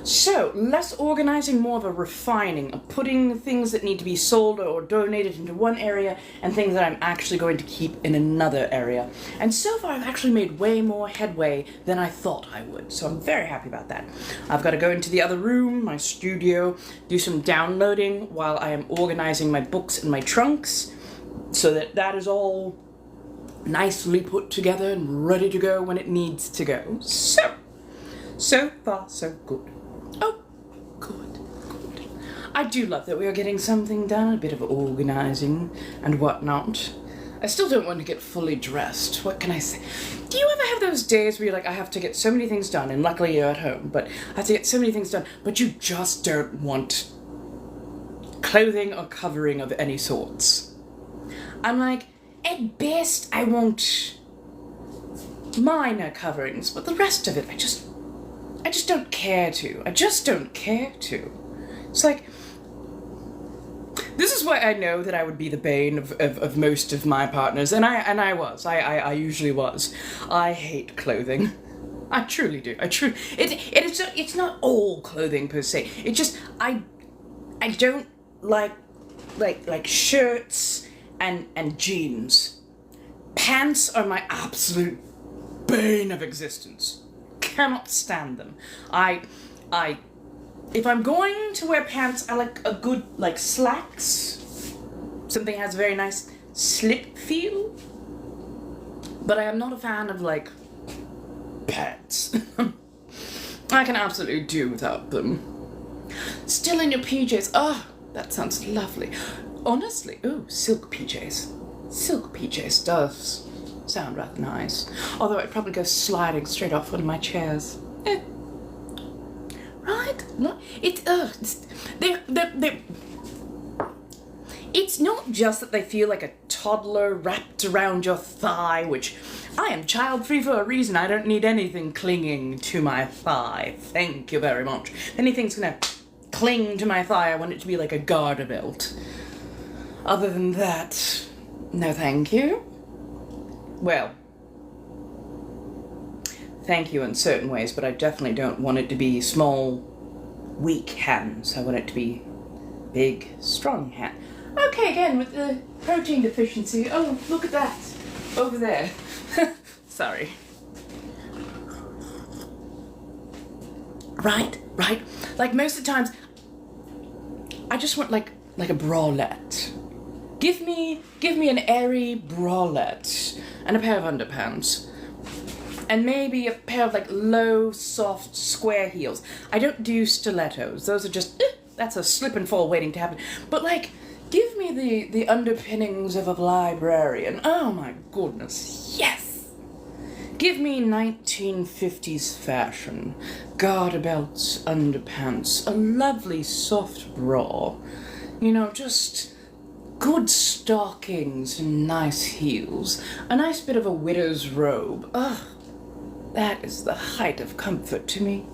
So, less organizing, more of a refining, of putting things that need to be sold or donated into one area and things that I'm actually going to keep in another area. And so far I've actually made way more headway than I thought I would, so I'm very happy about that. I've got to go into the other room, my studio, do some downloading while I am organizing my books and my trunks, so that that is all nicely put together and ready to go when it needs to go. So far so good. Oh, good. I do love that we are getting something done, a bit of organizing and whatnot. I still don't want to get fully dressed. What can I say? Do you ever have those days where you're like, I have to get so many things done, and luckily you're at home, but I have to get so many things done, but you just don't want clothing or covering of any sorts? I'm like, at best I want minor coverings, but the rest of it, I just don't care to. I just don't care to. It's like, this is why I know that I would be the bane of most of my partners, and I usually was. I hate clothing. I truly do. It's not all clothing per se. It just, I don't like shirts and jeans. Pants are my absolute bane of existence. Cannot stand them. If I'm going to wear pants, I like a good, like, slacks. Something has a very nice slip feel. But I am not a fan of, like, pants. I can absolutely do without them. Still in your PJs. Oh, that sounds lovely. Honestly, ooh, silk PJs. Silk PJs does sound rather nice. Although I'd probably go sliding straight off one of my chairs. Right? No, it's not just that they feel like a toddler wrapped around your thigh, which I am child-free for a reason. I don't need anything clinging to my thigh. Thank you very much. If anything's gonna cling to my thigh, I want it to be like a garter belt. Other than that, no thank you. Well, thank you in certain ways, but I definitely don't want it to be small, weak hands. I want it to be big, strong hands. Okay, again, with the protein deficiency. Oh, look at that. Over there. Sorry. Right. Like, most of the times, I just want, like a bralette. Give me an airy bralette and a pair of underpants. And maybe a pair of, like, low, soft, square heels. I don't do stilettos. Those are just, that's a slip and fall waiting to happen. But, like, give me the underpinnings of a librarian. Oh, my goodness, yes! Give me 1950s fashion. Garter belts, underpants, a lovely soft bra. You know, just good stockings and nice heels. A nice bit of a widow's robe. Ugh. That is the height of comfort to me.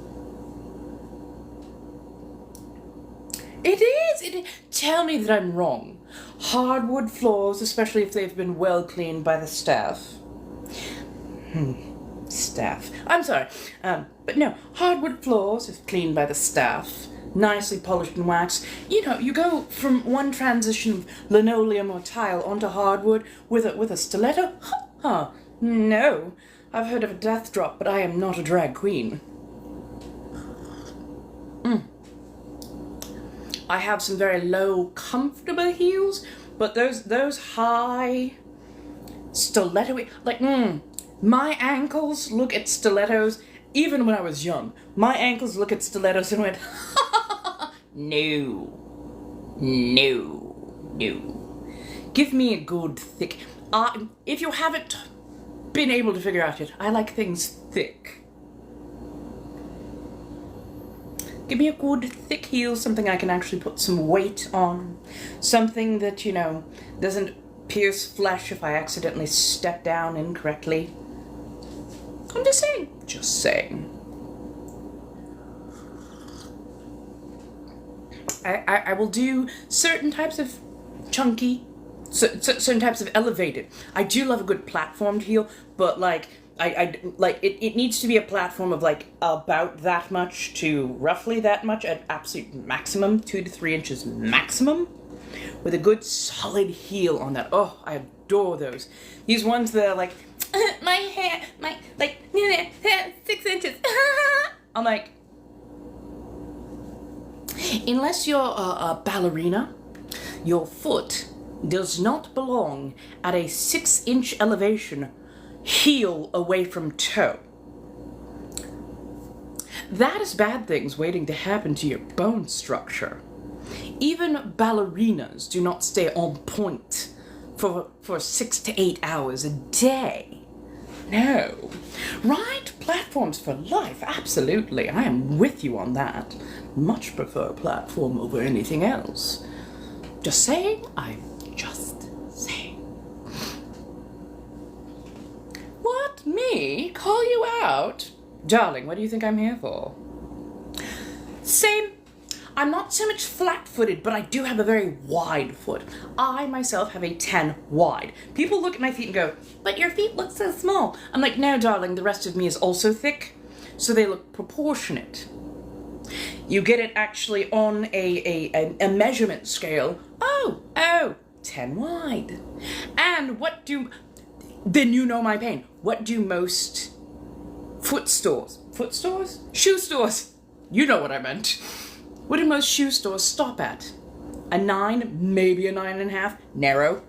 It is. Tell me that I'm wrong. Hardwood floors, especially if they've been well cleaned by the staff. staff. I'm sorry. But no, hardwood floors, if cleaned by the staff, nicely polished and waxed. You know, you go from one transition of linoleum or tile onto hardwood with a stiletto? Huh. No. I've heard of a death drop, but I am not a drag queen. I have some very low, comfortable heels, but those high stiletto, like, my ankles look at stilettos, even when I was young. My ankles look at stilettos and went, no. Give me a good thick, if you haven't been able to figure out yet, I like things thick. Give me a good thick heel, something I can actually put some weight on. Something that, you know, doesn't pierce flesh if I accidentally step down incorrectly. I'm just saying. Just saying. I will do certain types of chunky, certain types of elevated. I do love a good platformed heel, but like, I like it needs to be a platform of like about that much to roughly that much at absolute maximum, 2 to 3 inches maximum, with a good solid heel on that. Oh, I adore those. These ones that are like, my hair, my, like, 6 inches. I'm like, unless you're a ballerina, your foot does not belong at a 6-inch elevation, heel away from toe. That is bad things waiting to happen to your bone structure. Even ballerinas do not stay on point for 6 to 8 hours a day. No. Right? Platforms for life, absolutely. I am with you on that. Much prefer a platform over anything else. Just saying, I'm just saying. What? Me? Call you out? Darling, what do you think I'm here for? Same. I'm not so much flat-footed, but I do have a very wide foot. I myself have a 10 wide. People look at my feet and go, but your feet look so small. I'm like, no, darling, the rest of me is also thick, so they look proportionate. You get it actually on a measurement scale. Oh, 10 wide. And then you know my pain. What do most shoe stores? You know what I meant. What do most shoe stores stop at? A 9, maybe a 9.5, narrow.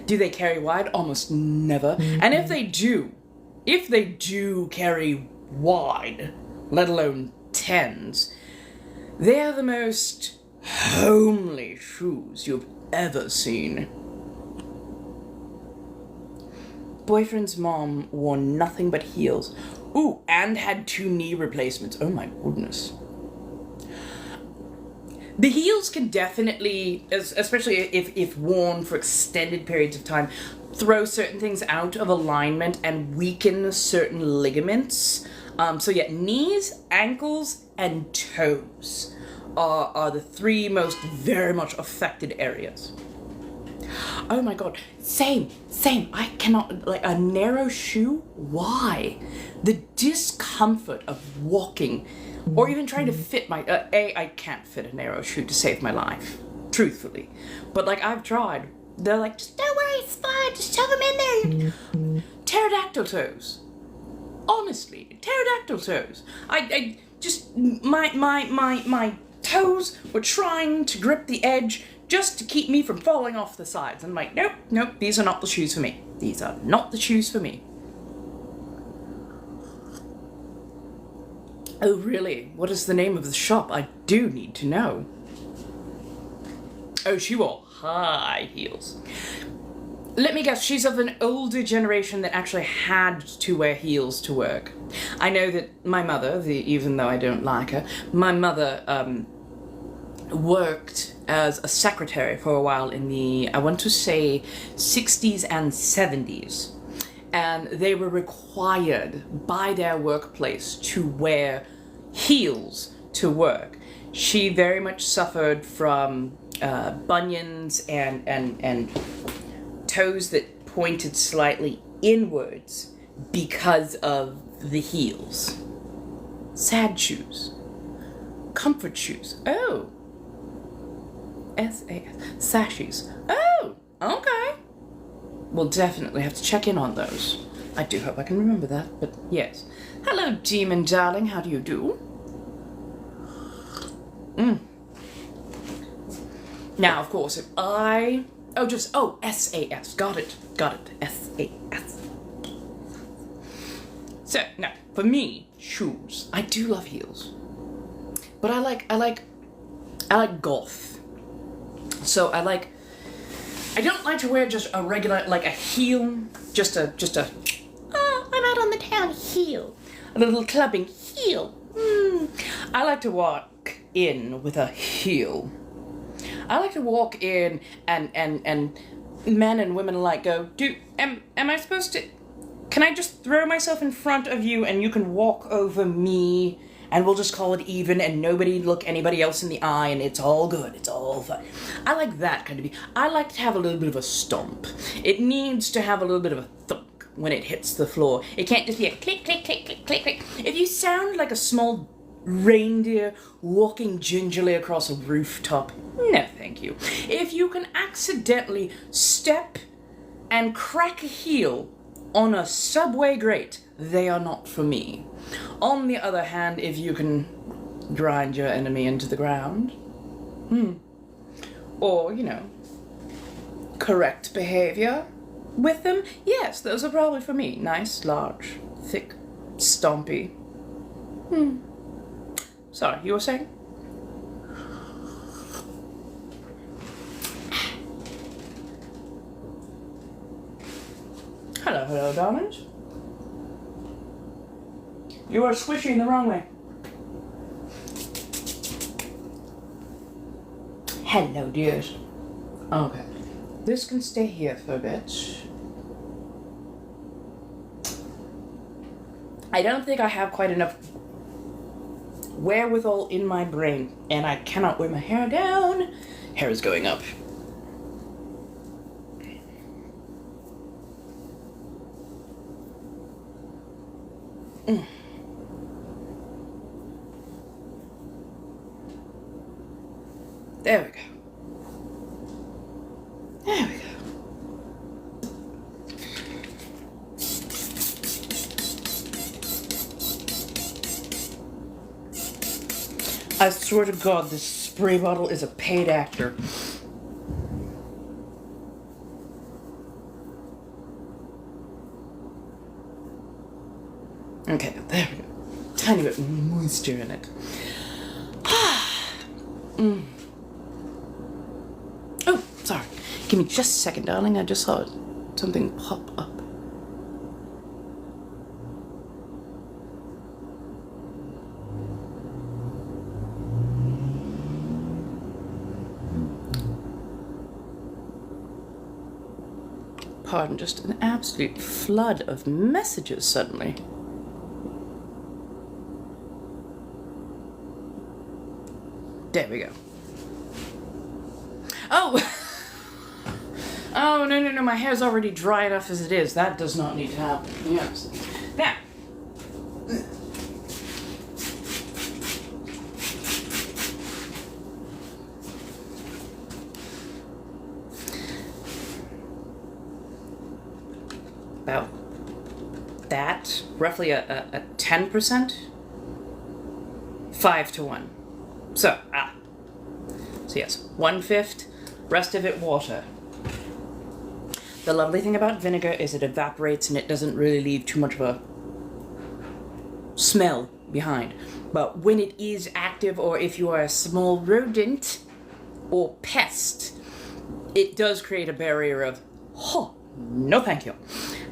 Do they carry wide? Almost never. And if they do carry wide, let alone 10s, they're the most homely shoes you've ever seen. Boyfriend's mom wore nothing but heels. Ooh, and had 2 knee replacements. Oh my goodness. The heels can definitely, especially if worn for extended periods of time, throw certain things out of alignment and weaken certain ligaments. So yeah, knees, ankles, and toes are the 3 most very much affected areas. Oh my god, same. I cannot, like, a narrow shoe? Why? The discomfort of walking, or even trying to fit my, I can't fit a narrow shoe to save my life, truthfully. But, like, I've tried. They're like, just don't worry, it's fine, just shove them in there. Pterodactyl toes. Honestly, pterodactyl toes. I just, my toes were trying to grip the edge just to keep me from falling off the sides. I'm like, nope, these are not the shoes for me. These are not the shoes for me. Oh, really? What is the name of the shop? I do need to know. Oh, she wore high heels. Let me guess, she's of an older generation that actually had to wear heels to work. I know that my mother, even though I don't like her, my mother worked as a secretary for a while in the, I want to say, 60s and 70s. And they were required by their workplace to wear heels to work. She very much suffered from bunions and toes that pointed slightly inwards because of the heels. Sad shoes. Comfort shoes. Oh. SAS. Sashes. Oh, okay. We'll definitely have to check in on those. I do hope I can remember that, but yes. Hello, demon darling. How do you do? Now, of course, if I... SAS. Got it. SAS. So, now, for me, shoes. I do love heels. But I like golf. So I don't like to wear just a regular, like a heel, just a, I'm out on the town heel. A little clubbing heel. I like to walk in with a heel. I like to walk in and men and women alike go, am I supposed to, can I just throw myself in front of you and you can walk over me and we'll just call it even and nobody look anybody else in the eye and it's all good, it's all fine. I like that kind of I like to have a little bit of a stomp. It needs to have a little bit of a thunk when it hits the floor. It can't just be a click, click, click, click, click, click. If you sound like a small reindeer walking gingerly across a rooftop, no thank you. If you can accidentally step and crack a heel on a subway grate, they are not for me. On the other hand, if you can grind your enemy into the ground, or, correct behavior with them, yes, those are probably for me. Nice, large, thick, stompy. Sorry, you were saying? Hello, darlings. You are squishing the wrong way. Hello, dears. Okay. This can stay here for a bit. I don't think I have quite enough wherewithal in my brain, and I cannot wear my hair down. Hair is going up. There we go. There we go. I swear to God, this spray bottle is a paid actor. Okay, there we go. Tiny bit moisture in it. Oh, sorry. Give me just a second, darling. I just saw something pop up. Pardon, just an absolute flood of messages suddenly. There we go. Oh! Oh, no, my hair's already dry enough as it is. That does not need to happen. Yes. Now. About that, roughly a 10%, 5 to 1. So yes, 1/5, rest of it water. The lovely thing about vinegar is it evaporates and it doesn't really leave too much of a smell behind. But when it is active, or if you are a small rodent or pest, it does create a barrier of, no thank you.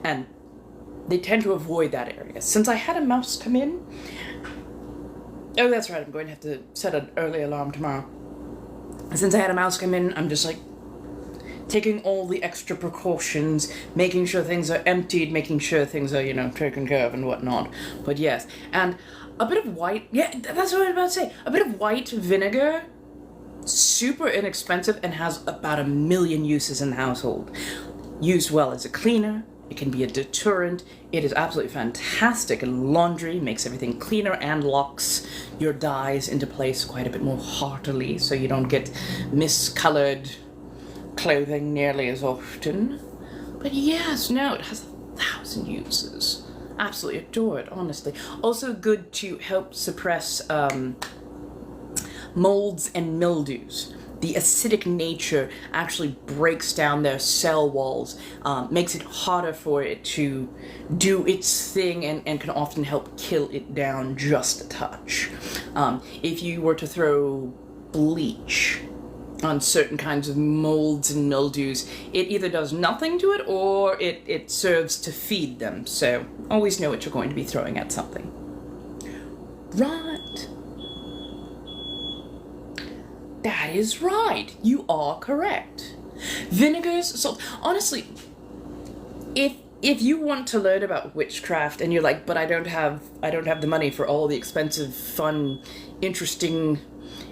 And they tend to avoid that area. Since I had a mouse come in, oh, that's right, I'm going to have to set an early alarm tomorrow. Since I had a mouse come in, I'm just taking all the extra precautions, making sure things are emptied, making sure things are, taken care of and whatnot. But yes, and a bit of white, yeah, that's what I was about to say. A bit of white vinegar, super inexpensive and has about 1 million uses in the household. Used well as a cleaner, It can be a deterrent. It is absolutely fantastic in laundry, makes everything cleaner, and locks your dyes into place quite a bit more heartily, so you don't get miscolored clothing nearly as often. But yes, no, it has 1,000 uses. Absolutely adore it, honestly. Also good to help suppress molds and mildews. The acidic nature actually breaks down their cell walls, makes it harder for it to do its thing, and can often help kill it down just a touch. If you were to throw bleach on certain kinds of molds and mildews, it either does nothing to it or it serves to feed them. So always know what you're going to be throwing at something. Right. That is right. You are correct. Vinegars, salt. Honestly, if you want to learn about witchcraft and you're like, but I don't have the money for all the expensive, fun, interesting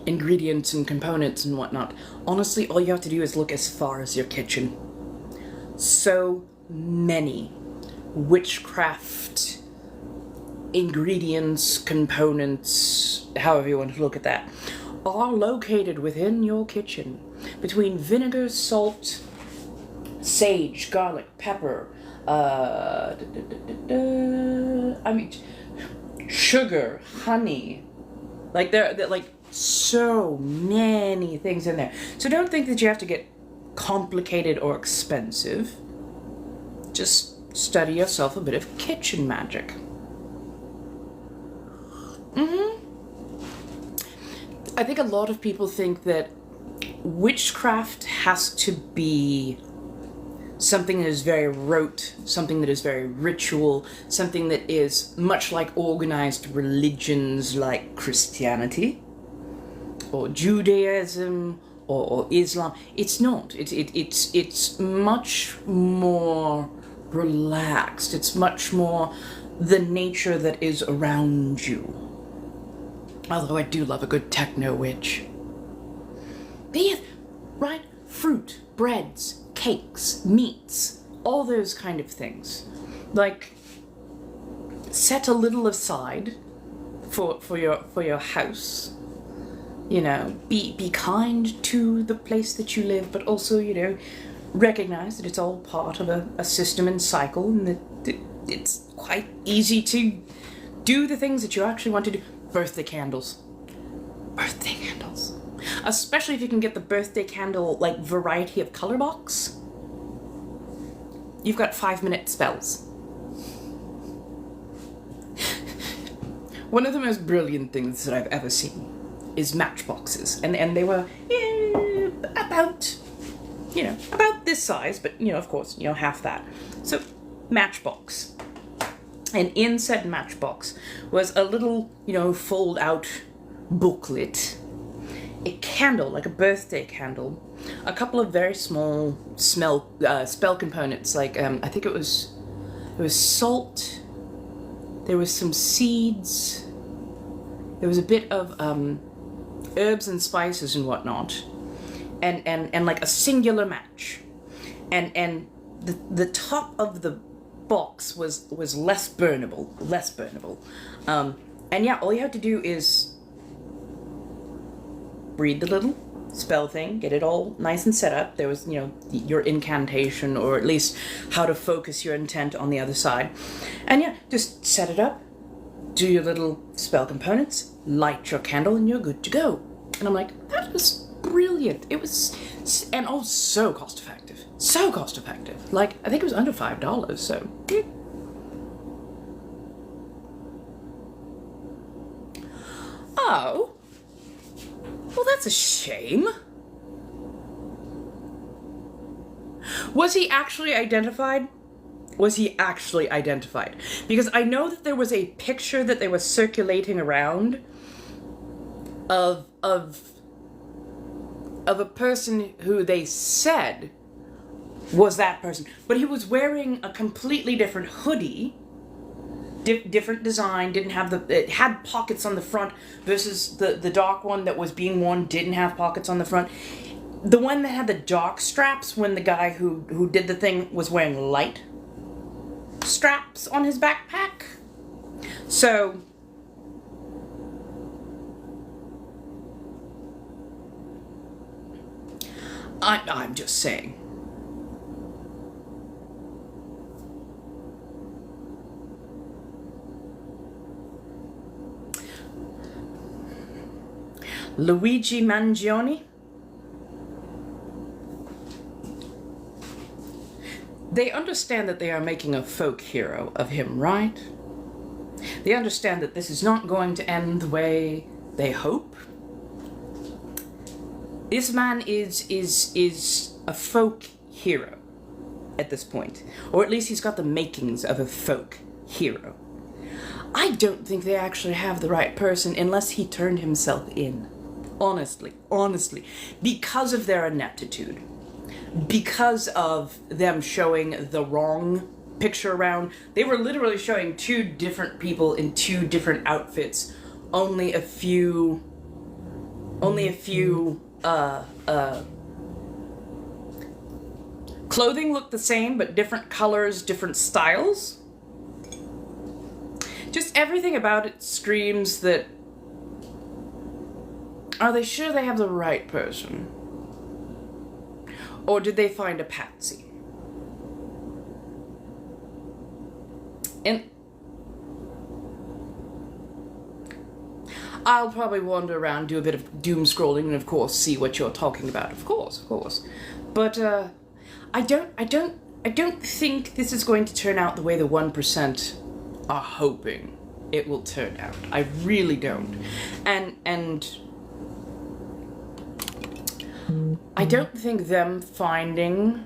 ingredients and components and whatnot, honestly, all you have to do is look as far as your kitchen. So many witchcraft ingredients, components, however you want to look at that, are located within your kitchen. Between vinegar, salt, sage, garlic, pepper, sugar, honey. Like there like so many things in there. So don't think that you have to get complicated or expensive. Just study yourself a bit of kitchen magic. I think a lot of people think that witchcraft has to be something that is very rote, something that is very ritual, something that is much like organized religions like Christianity or Judaism or Islam. It's not. It's much more relaxed. It's much more the nature that is around you. Although I do love a good techno witch. But yes, right? Fruit, breads, cakes, meats, all those kind of things. Like, set a little aside for your house. You know, be kind to the place that you live, but also, you know, recognize that it's all part of a system and cycle, and that it's quite easy to do the things that you actually want to do. Birthday candles. Birthday candles. Especially if you can get the birthday candle, like, variety of color box. You've got 5-minute spells. One of the most brilliant things that I've ever seen is matchboxes. And they were about, you know, about this size, but, you know, of course, you know, half that. So, matchbox. And in said matchbox was a little, you know, fold-out booklet, a candle, like a birthday candle, a couple of very small spell components, like I think it was salt, there was some seeds, there was a bit of herbs and spices and whatnot, and like a singular match, and the top of the box was less burnable, and yeah, all you have to do is read the little spell thing, get it all nice and set up. There was, you know, your incantation, or at least how to focus your intent on the other side, and yeah, just set it up, do your little spell components, light your candle, and you're good to go. And I'm like, that was brilliant. It was, and oh, so cost effective. So cost effective. Like, I think it was under $5, so. Oh. Well, that's a shame. Was he actually identified? Was he actually identified? Because I know that there was a picture that they were circulating around of a person who they said was that person, but he was wearing a completely different hoodie, different design, didn't have it had pockets on the front, versus the dark one that was being worn didn't have pockets on the front. The one that had the dark straps, when the guy who did the thing was wearing light straps on his backpack. So I'm just saying. Luigi Mangione. They understand that they are making a folk hero of him, right? They understand that this is not going to end the way they hope. This man is a folk hero at this point. Or at least he's got the makings of a folk hero. I don't think they actually have the right person unless he turned himself in. Honestly. Because of their ineptitude. Because of them showing the wrong picture around. They were literally showing two different people in two different outfits. Only a few clothing looked the same, but different colors, different styles. Just everything about it screams that, are they sure they have the right person? Or did they find a patsy? And I'll probably wander around, do a bit of doom scrolling, and of course see what you're talking about. Of course. But I don't think this is going to turn out the way the 1% are hoping it will turn out. I really don't. And I don't think them finding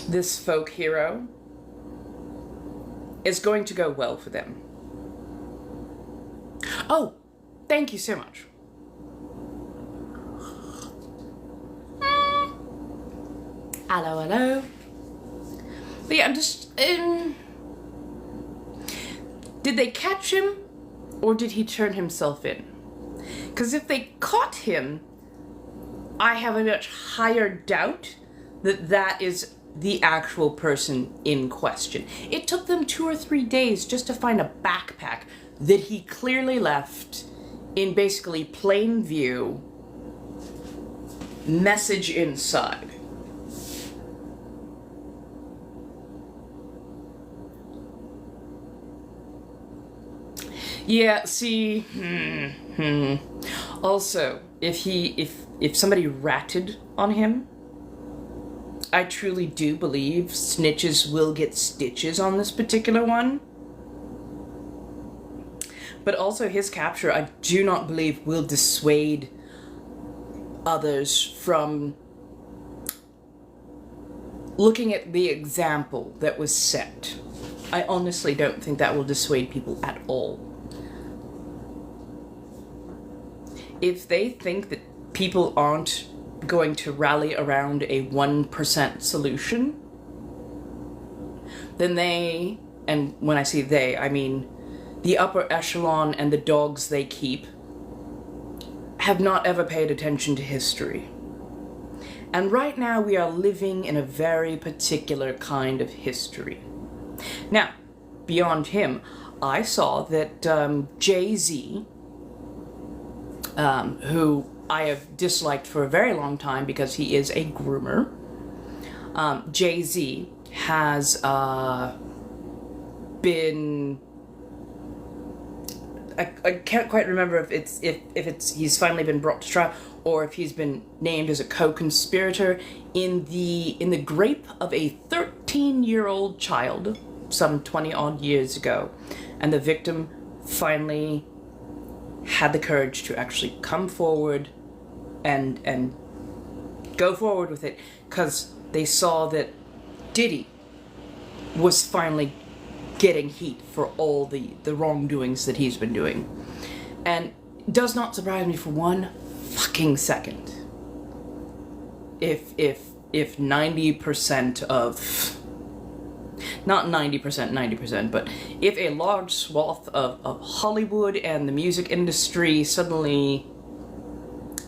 this folk hero is going to go well for them. Oh, thank you so much. Hello. But yeah, I'm just, did they catch him, or did he turn himself in? Because if they caught him, I have a much higher doubt that that is the actual person in question. It took them 2 or 3 days just to find a backpack that he clearly left in basically plain view, message inside. Yeah, see, Also, if somebody ratted on him, I truly do believe snitches will get stitches on this particular one. But also his capture, I do not believe will dissuade others from looking at the example that was set. I honestly don't think that will dissuade people at all. If they think that people aren't going to rally around a 1% solution, then they, and when I say they, I mean the upper echelon and the dogs they keep, have not ever paid attention to history. And right now we are living in a very particular kind of history. Now, beyond him, I saw that Jay-Z, who I have disliked for a very long time because he is a groomer, Jay-Z has been... I can't quite remember if he's finally been brought to trial or if he's been named as a co-conspirator in the rape of a 13-year-old child some 20-odd years ago, and the victim finally had the courage to actually come forward and go forward with it because they saw that Diddy was finally getting heat for all the wrongdoings that he's been doing. And it does not surprise me for one fucking second if 90% of, not 90%, but if a large swath of Hollywood and the music industry suddenly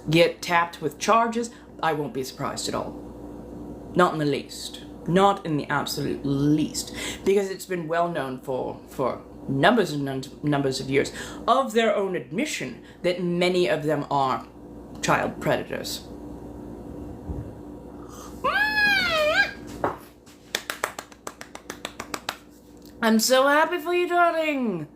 get tapped with charges, I won't be surprised at all. Not in the least. Not in the absolute least, because it's been well known for numbers and numbers of years, of their own admission, that many of them are child predators. I'm so happy for you, darling.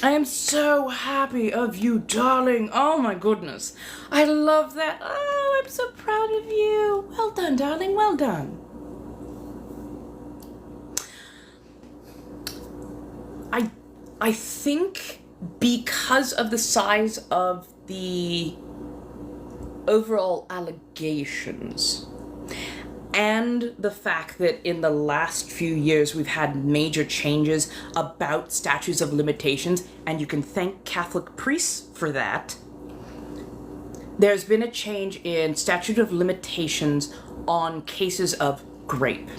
I am so happy of you, darling. Oh my goodness. I love that. Oh, I'm so proud of you. Well done, darling. Well done. I think because of the size of the overall allegations and the fact that in the last few years we've had major changes about statutes of limitations, and you can thank Catholic priests for that, there's been a change in statute of limitations on cases of grape.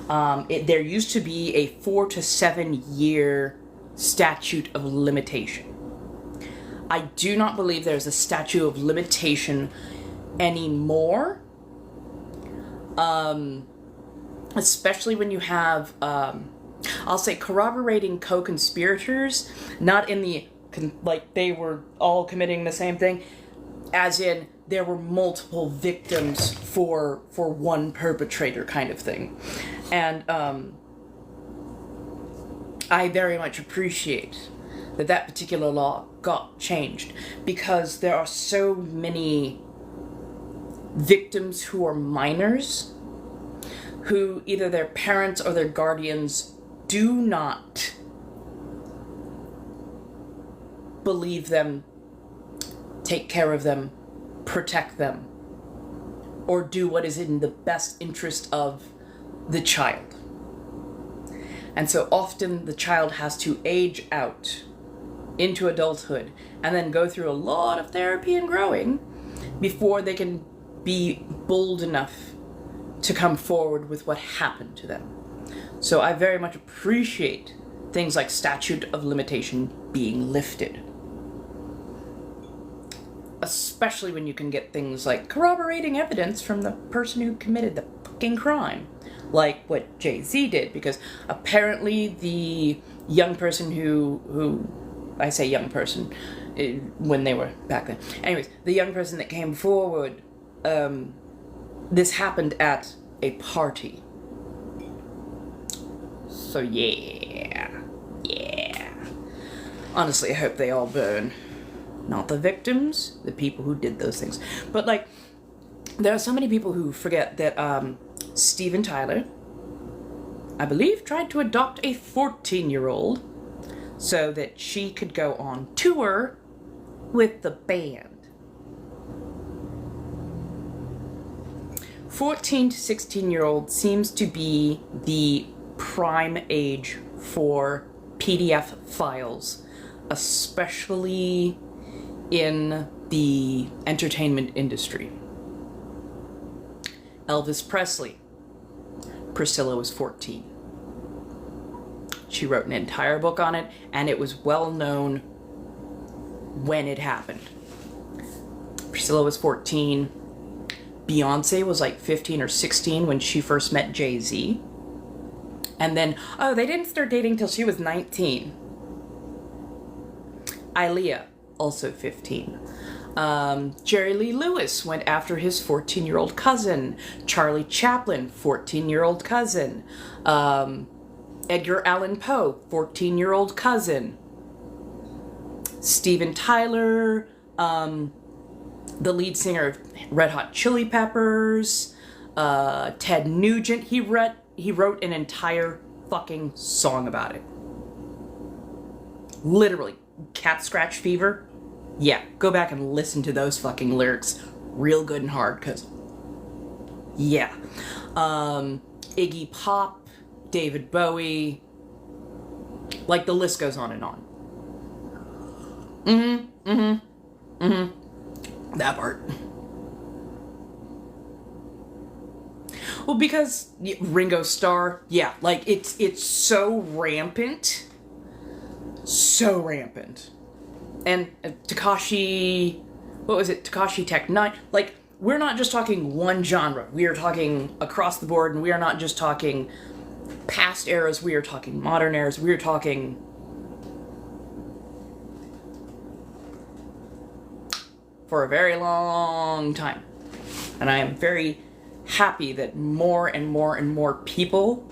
There used to be a 4 to 7 year statute of limitation. I do not believe there's a statute of limitation anymore. Especially when you have, I'll say, corroborating co-conspirators, not in the, like, they were all committing the same thing, as in there were multiple victims for one perpetrator kind of thing. And I very much appreciate that particular law got changed, because there are so many victims who are minors, who either their parents or their guardians do not believe them, take care of them, protect them, or do what is in the best interest of the child. And so often the child has to age out into adulthood and then go through a lot of therapy and growing before they can be bold enough to come forward with what happened to them. So I very much appreciate things like statute of limitation being lifted. Especially when you can get things like corroborating evidence from the person who committed the fucking crime. Like what Jay-Z did, because apparently the young person who I say young person, when they were back then. Anyways, the young person that came forward, this happened at a party. So yeah. Honestly, I hope they all burn. Not the victims, the people who did those things. But, like, there are so many people who forget that Steven Tyler, I believe, tried to adopt a 14-year-old so that she could go on tour with the band. 14 to 16-year-old seems to be the prime age for PDF files, especially in the entertainment industry. Elvis Presley, Priscilla was 14. She wrote an entire book on it, and it was well known when it happened. Priscilla was 14. Beyonce was like 15 or 16 when she first met Jay-Z. And then, they didn't start dating till she was 19. Aaliyah, also 15. Jerry Lee Lewis went after his 14-year-old cousin. Charlie Chaplin, 14-year-old cousin. Edgar Allan Poe, 14-year-old cousin. Steven Tyler, the lead singer of Red Hot Chili Peppers. Ted Nugent, he wrote an entire fucking song about it. Literally. Cat Scratch Fever. Yeah, go back and listen to those fucking lyrics real good and hard, because, yeah. Iggy Pop, David Bowie, like, the list goes on and on. That part. Well, because Ringo Starr, yeah, like, it's so rampant. So rampant. And Tekashi, what was it? Tekashi Tech 9. Like, we're not just talking one genre. We are talking across the board, and we are not just talking past eras. We are talking modern eras. We are talking for a very long time. And I am very happy that more and more and more people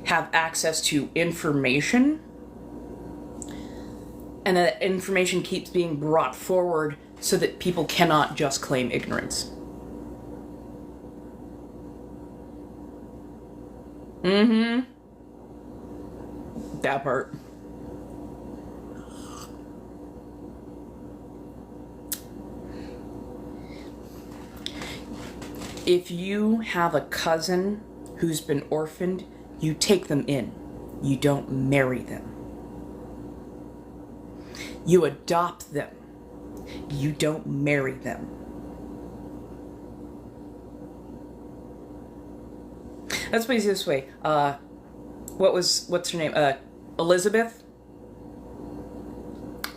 have access to information, and that information keeps being brought forward so that people cannot just claim ignorance. That part. If you have a cousin who's been orphaned, you take them in. You don't marry them. You adopt them. You don't marry them. Let's put it this way. What's her name? Elizabeth?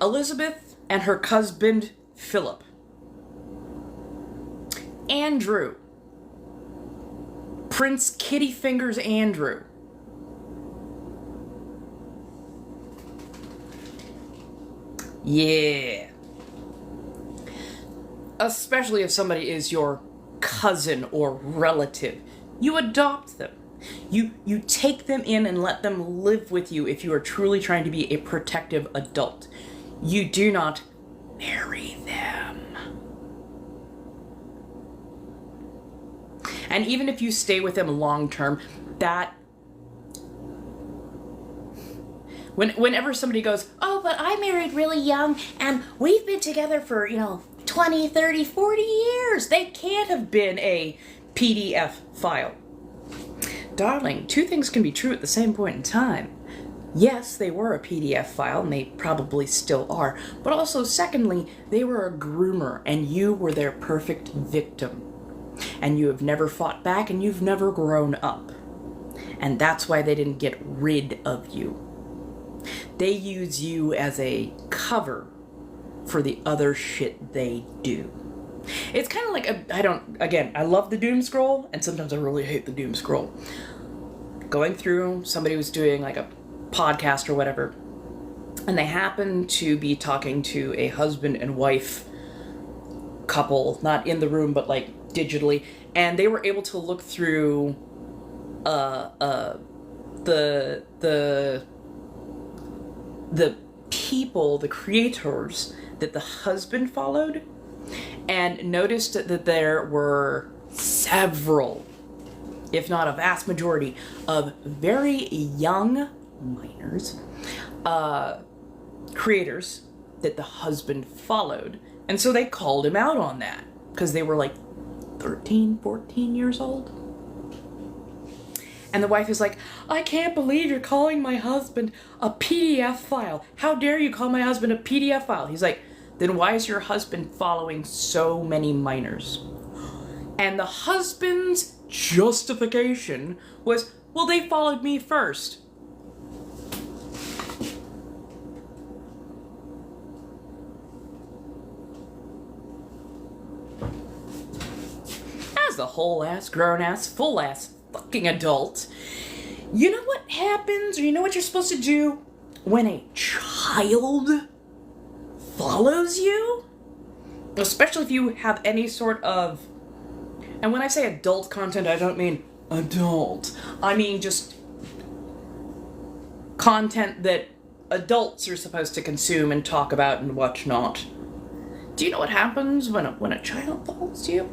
Elizabeth and her husband, Philip. Andrew. Prince Kitty Fingers Andrew. Yeah. Especially if somebody is your cousin or relative. You adopt them. You take them in and let them live with you if you are truly trying to be a protective adult. You do not marry them. And even if you stay with them long term, that... Whenever somebody goes, oh, but I married really young, and we've been together for, 20, 30, 40 years. They can't have been a PDF file. Darling, two things can be true at the same point in time. Yes, they were a PDF file, and they probably still are. But also, secondly, they were a groomer, and you were their perfect victim. And you have never fought back, and you've never grown up. And that's why they didn't get rid of you. They use you as a cover for the other shit they do. It's kind of like, I love the doom scroll, and sometimes I really hate the doom scroll. Going through, somebody was doing like a podcast or whatever, and they happened to be talking to a husband and wife couple, not in the room, but like digitally, and they were able to look through the people, the creators that the husband followed, and noticed that there were several, if not a vast majority, of very young minors, creators that the husband followed. And so they called him out on that, because they were like 13, 14 years old. And the wife is like, I can't believe you're calling my husband a PDF file. How dare you call my husband a PDF file? He's like, then why is your husband following so many minors? And the husband's justification was, well, they followed me first. As a whole ass, grown ass, full ass fucking adult, you know what happens, or you know what you're supposed to do when a child follows you? Especially if you have any sort of, and when I say adult content, I don't mean adult. I mean just content that adults are supposed to consume and talk about and whatnot. Do you know what happens when a child follows you?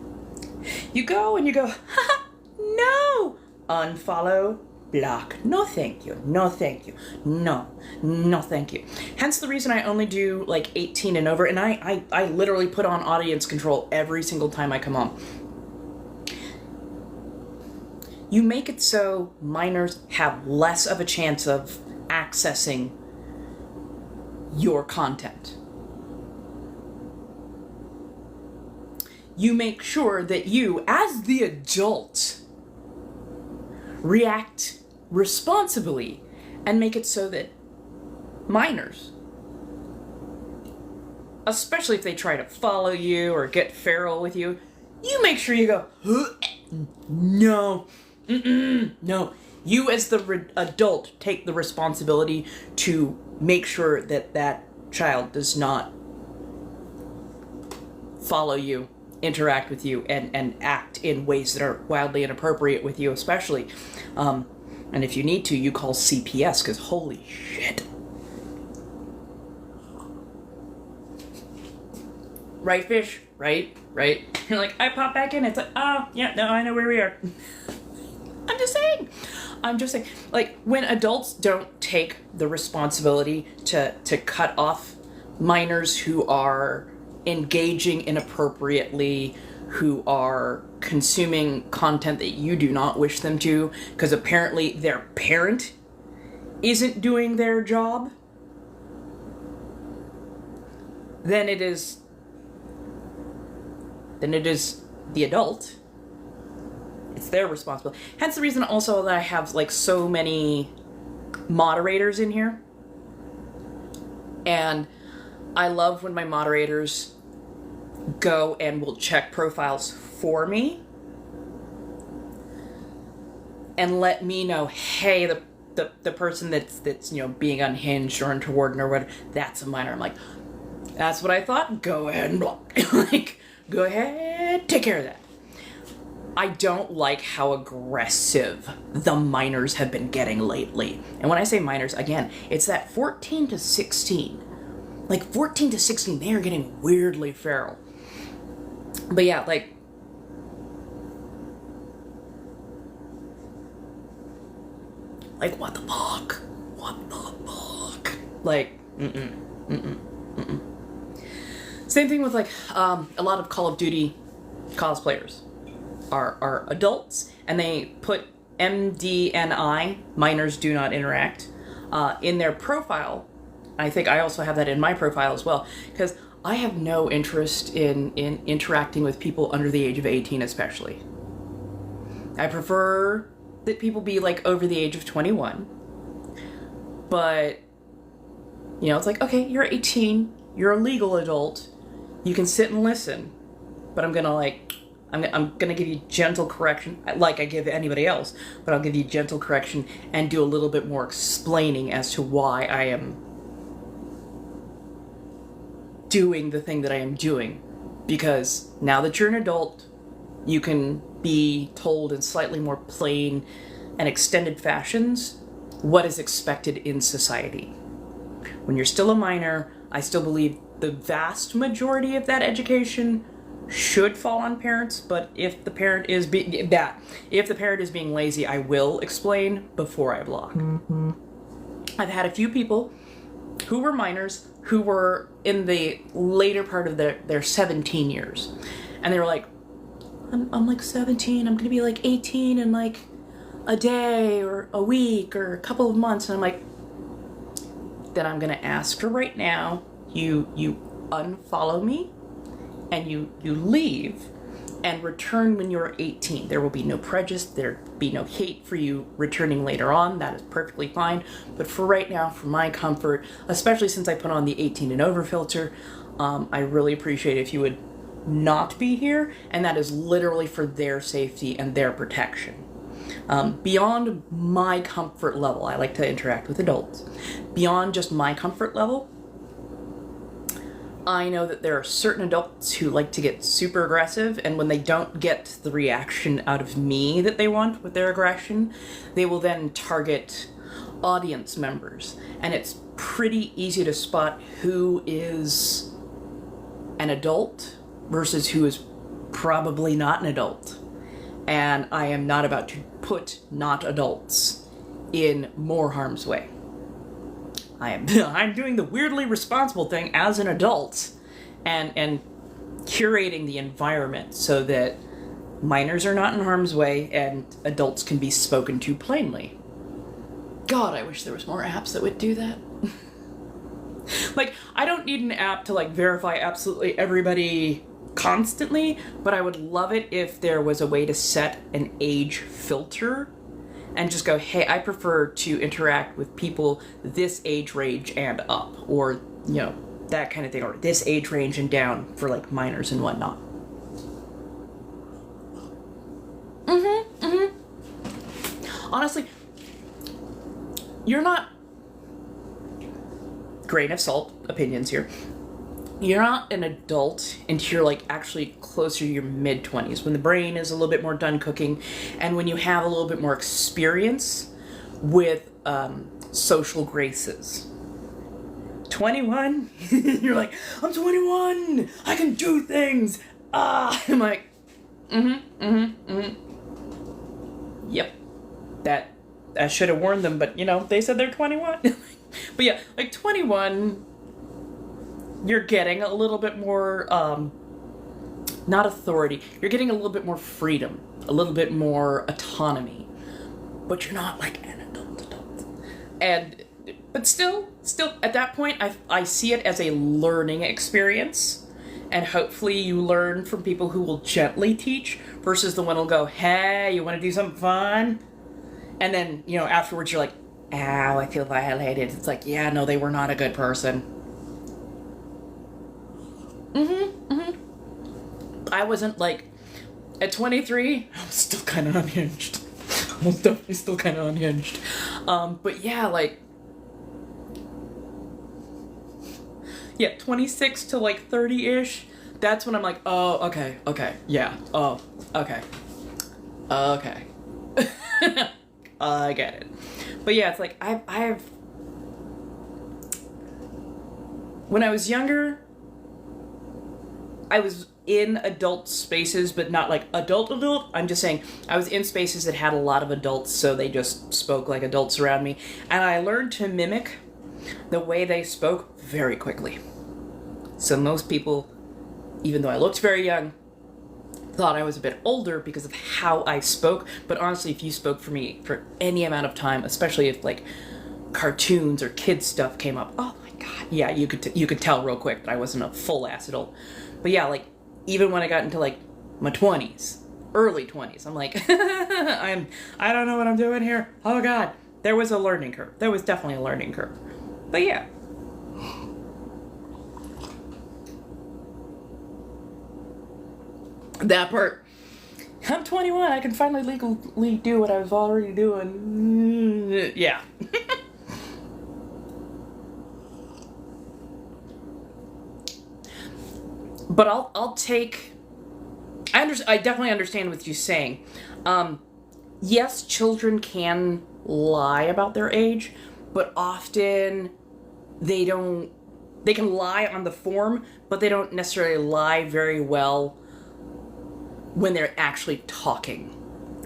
You go and you go, ha, no, unfollow, block, no thank you, no thank you, no thank you. Hence the reason I only do like 18 and over, and I literally put on audience control every single time I come on. You make it so minors have less of a chance of accessing your content. You make sure that you, as the adult, react responsibly and make it so that minors, especially if they try to follow you or get feral with you, You make sure you go, no, no. You as the adult take the responsibility to make sure that that child does not follow you, interact with you, and act in ways that are wildly inappropriate with you especially. And if you need to, you call CPS, because holy shit. Right, fish? Right? You're like, I pop back in, it's like, oh, yeah, no, I know where we are. I'm just saying, like, when adults don't take the responsibility to cut off minors who are engaging inappropriately, who are consuming content that you do not wish them to, because apparently their parent isn't doing their job, then it is the adult. It's their responsibility. Hence the reason also that I have like so many moderators in here. And I love when my moderators go and will check profiles for me and let me know, hey, the person that's being unhinged or untoward or whatever, that's a minor. I'm like, that's what I thought. Go ahead and block. Like, go ahead, take care of that. I don't like how aggressive the minors have been getting lately. And when I say minors, again, it's that 14 to 16. Like 14 to 16, they are getting weirdly feral. But yeah, like, what the fuck? What the fuck? Like, Same thing with like a lot of Call of Duty cosplayers are adults, and they put MDNI, minors do not interact, in their profile. I think I also have that in my profile as well, because I have no interest in interacting with people under the age of 18 especially. I prefer that people be like over the age of 21. But, it's like, okay, you're 18, you're a legal adult, you can sit and listen, but I'm gonna give you gentle correction, like I give anybody else, but I'll give you gentle correction and do a little bit more explaining as to why I am doing the thing that I am doing. Because now that you're an adult, you can be told in slightly more plain and extended fashions what is expected in society. When you're still a minor, I still believe the vast majority of that education should fall on parents, but if the parent is being lazy, I will explain before I block. Mm-hmm. I've had a few people who were minors who were in the later part of their 17 years, and they were like, I'm like 17, I'm gonna be like 18 in like a day or a week or a couple of months, and I'm like, then I'm gonna ask her right now, you unfollow me and you leave and return when you're 18. There will be no prejudice, there'll be no hate for you returning later on. That is perfectly fine. But for right now, for my comfort, especially since I put on the 18 and over filter, I really appreciate if you would not be here, and that is literally for their safety and their protection. Beyond my comfort level, I like to interact with adults. Beyond just my comfort level, I know that there are certain adults who like to get super aggressive, and when they don't get the reaction out of me that they want with their aggression, they will then target audience members. And it's pretty easy to spot who is an adult versus who is probably not an adult. And I am not about to put not adults in more harm's way. I'm doing the weirdly responsible thing as an adult and curating the environment so that minors are not in harm's way and adults can be spoken to plainly. God, I wish there was more apps that would do that. Like, I don't need an app to like verify absolutely everybody constantly, but I would love it if there was a way to set an age filter and just go, hey, I prefer to interact with people this age range and up, or, that kind of thing, or this age range and down for like minors and whatnot. honestly, you're not, grain of salt opinions here, you're not an adult until you're like actually closer to your mid-20s, when the brain is a little bit more done cooking, and when you have a little bit more experience with social graces. 21, you're like, I'm 21, I can do things. I'm like, yep, that I should have warned them, but you know, they said they're 21. But yeah, like 21, you're getting a little bit more, not authority, you're getting a little bit more freedom, a little bit more autonomy, but you're not like an adult. But still, at that point, I see it as a learning experience, and hopefully you learn from people who will gently teach, versus the one who'll go, hey, you want to do something fun? And then, you know, afterwards you're like, ow, I feel violated. It's like, yeah, no, they were not a good person. I wasn't like, at 23, I was still kind of unhinged. I was definitely still kind of unhinged. But yeah, like, yeah, 26 to like 30-ish, that's when I'm like, oh, okay, yeah, oh, okay. I get it. But yeah, it's like, I've when I was younger, I was in adult spaces, but not like adult. I'm just saying, I was in spaces that had a lot of adults, so they just spoke like adults around me. And I learned to mimic the way they spoke very quickly. So most people, even though I looked very young, thought I was a bit older because of how I spoke. But honestly, if you spoke for me for any amount of time, especially if like cartoons or kids stuff came up, oh my god, yeah, you could tell real quick that I wasn't a full-ass adult. But yeah, like, even when I got into like my 20s, early 20s, I'm like, I don't know what I'm doing here. Oh god, there was a learning curve. There was definitely a learning curve. But yeah. That part. I'm 21, I can finally legally do what I was already doing. Yeah. But I'll take, I definitely understand what you're saying. Yes, children can lie about their age, but often they can lie on the form, but they don't necessarily lie very well when they're actually talking,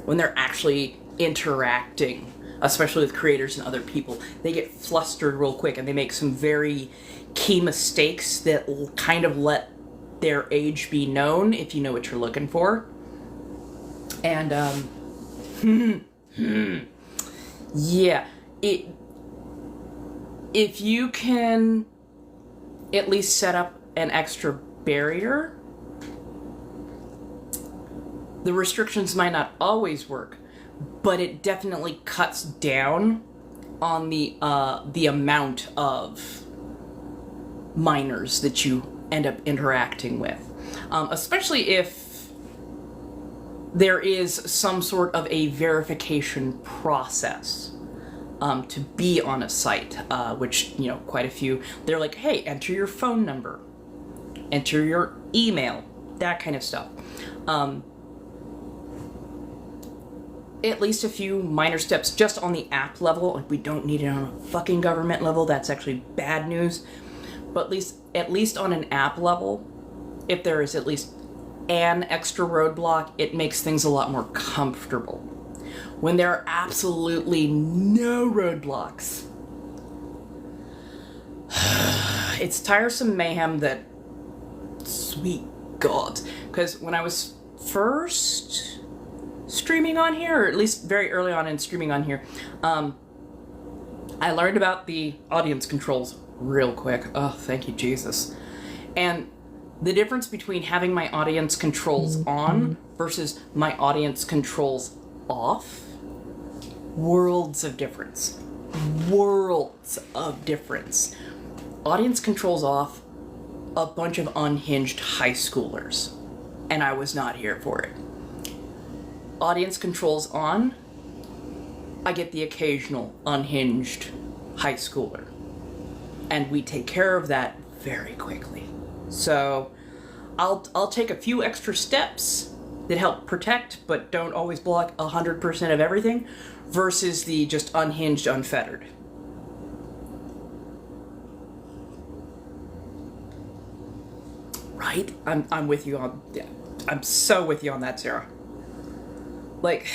when they're actually interacting, especially with creators and other people. They get flustered real quick, and they make some very key mistakes that kind of let their age be known, if you know what you're looking for. And, yeah, if you can at least set up an extra barrier, the restrictions might not always work, but it definitely cuts down on the amount of minors that you end up interacting with. Especially if there is some sort of a verification process to be on a site, which, you know, quite a few, they're like, hey, enter your phone number, enter your email, that kind of stuff. At least a few minor steps just on the app level. Like, we don't need it on a fucking government level. That's actually bad news. But at least on an app level, if there is at least an extra roadblock, it makes things a lot more comfortable. When there are absolutely no roadblocks, it's tiresome mayhem that, sweet God. Because when I was first streaming on here, or at least very early on in streaming on here, I learned about the audience controls real quick. Oh, thank you, Jesus. And the difference between having my audience controls on versus my audience controls off, worlds of difference. Worlds of difference. Audience controls off, a bunch of unhinged high schoolers, and I was not here for it. Audience controls on, I get the occasional unhinged high schooler. And we take care of that very quickly. So I'll take a few extra steps that help protect but don't always block 100% of everything versus the just unhinged, unfettered. Right? I'm with you on, yeah, I'm so with you on that, Sarah. Like,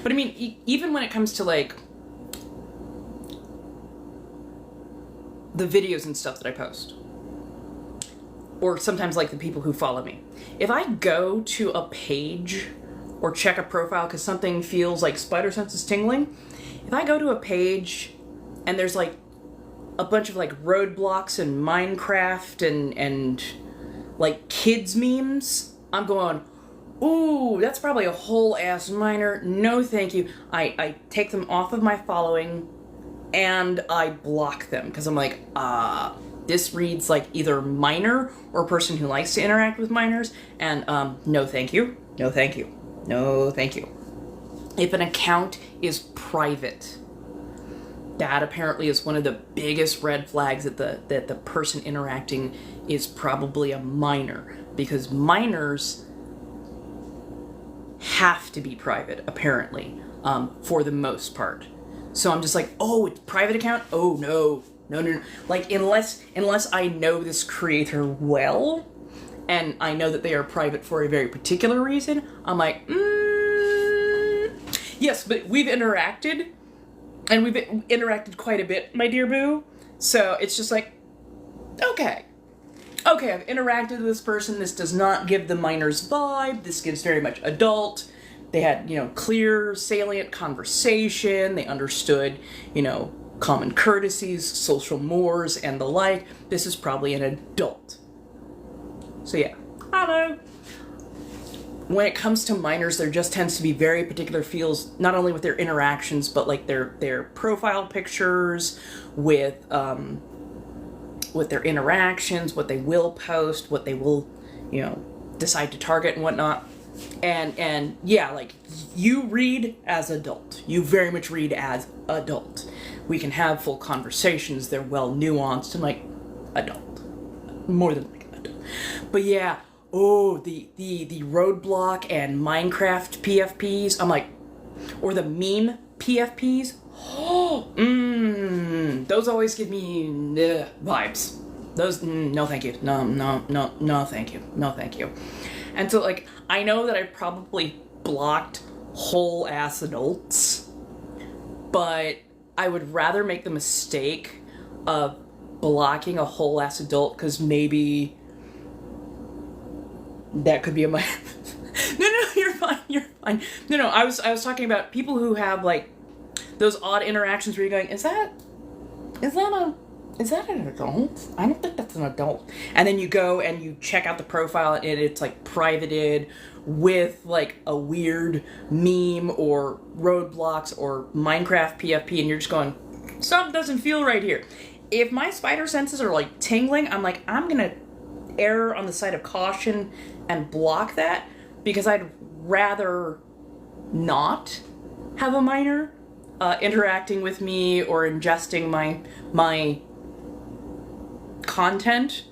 but I mean, even when it comes to like the videos and stuff that I post, or sometimes like the people who follow me, if I go to a page or check a profile because something feels like spider sense is tingling, if I go to a page and there's like a bunch of like roadblocks and Minecraft and like kids memes, I'm going, ooh, that's probably a whole ass miner. No, thank you. I take them off of my following and I block them because I'm like, this reads like either miner or a person who likes to interact with minors, and no, thank you. No, thank you. No, thank you. If an account is private, that apparently is one of the biggest red flags that the person interacting is probably a minor, because minors have to be private, apparently, for the most part. So I'm just like, oh, it's private account? Oh, no. No. Like, unless I know this creator well, and I know that they are private for a very particular reason, I'm like, yes, but we've interacted, and we've interacted quite a bit, my dear boo. So it's just like, okay, I've interacted with this person. This does not give the minors vibe. This gives very much adult. They had, clear, salient conversation. They understood, common courtesies, social mores, and the like. This is probably an adult. So yeah, I don't know. When it comes to minors, there just tends to be very particular feels, not only with their interactions, but like their profile pictures, with their interactions, what they will post, what they will, decide to target and whatnot. And yeah, like, you read as adult. You very much read as adult. We can have full conversations. They're well nuanced and like adult. More than like adult. But yeah, oh, the roadblock and Minecraft PFPs. I'm like, or the meme PFPs. Oh, those always give me vibes. Those, no thank you. No thank you. No thank you. And so, like, I know that I probably blocked whole ass adults, but I would rather make the mistake of blocking a whole ass adult, because maybe that could be a No, you're fine. No, I was talking about people who have like those odd interactions where you're going, is that an adult? I don't think that's an adult. And then you go and you check out the profile and it's like privated with like a weird meme or roadblocks or Minecraft PFP, and you're just going, something doesn't feel right here. If my spider senses are like tingling, I'm like, I'm gonna err on the side of caution and block that, because I'd rather not have a minor interacting with me or ingesting my content,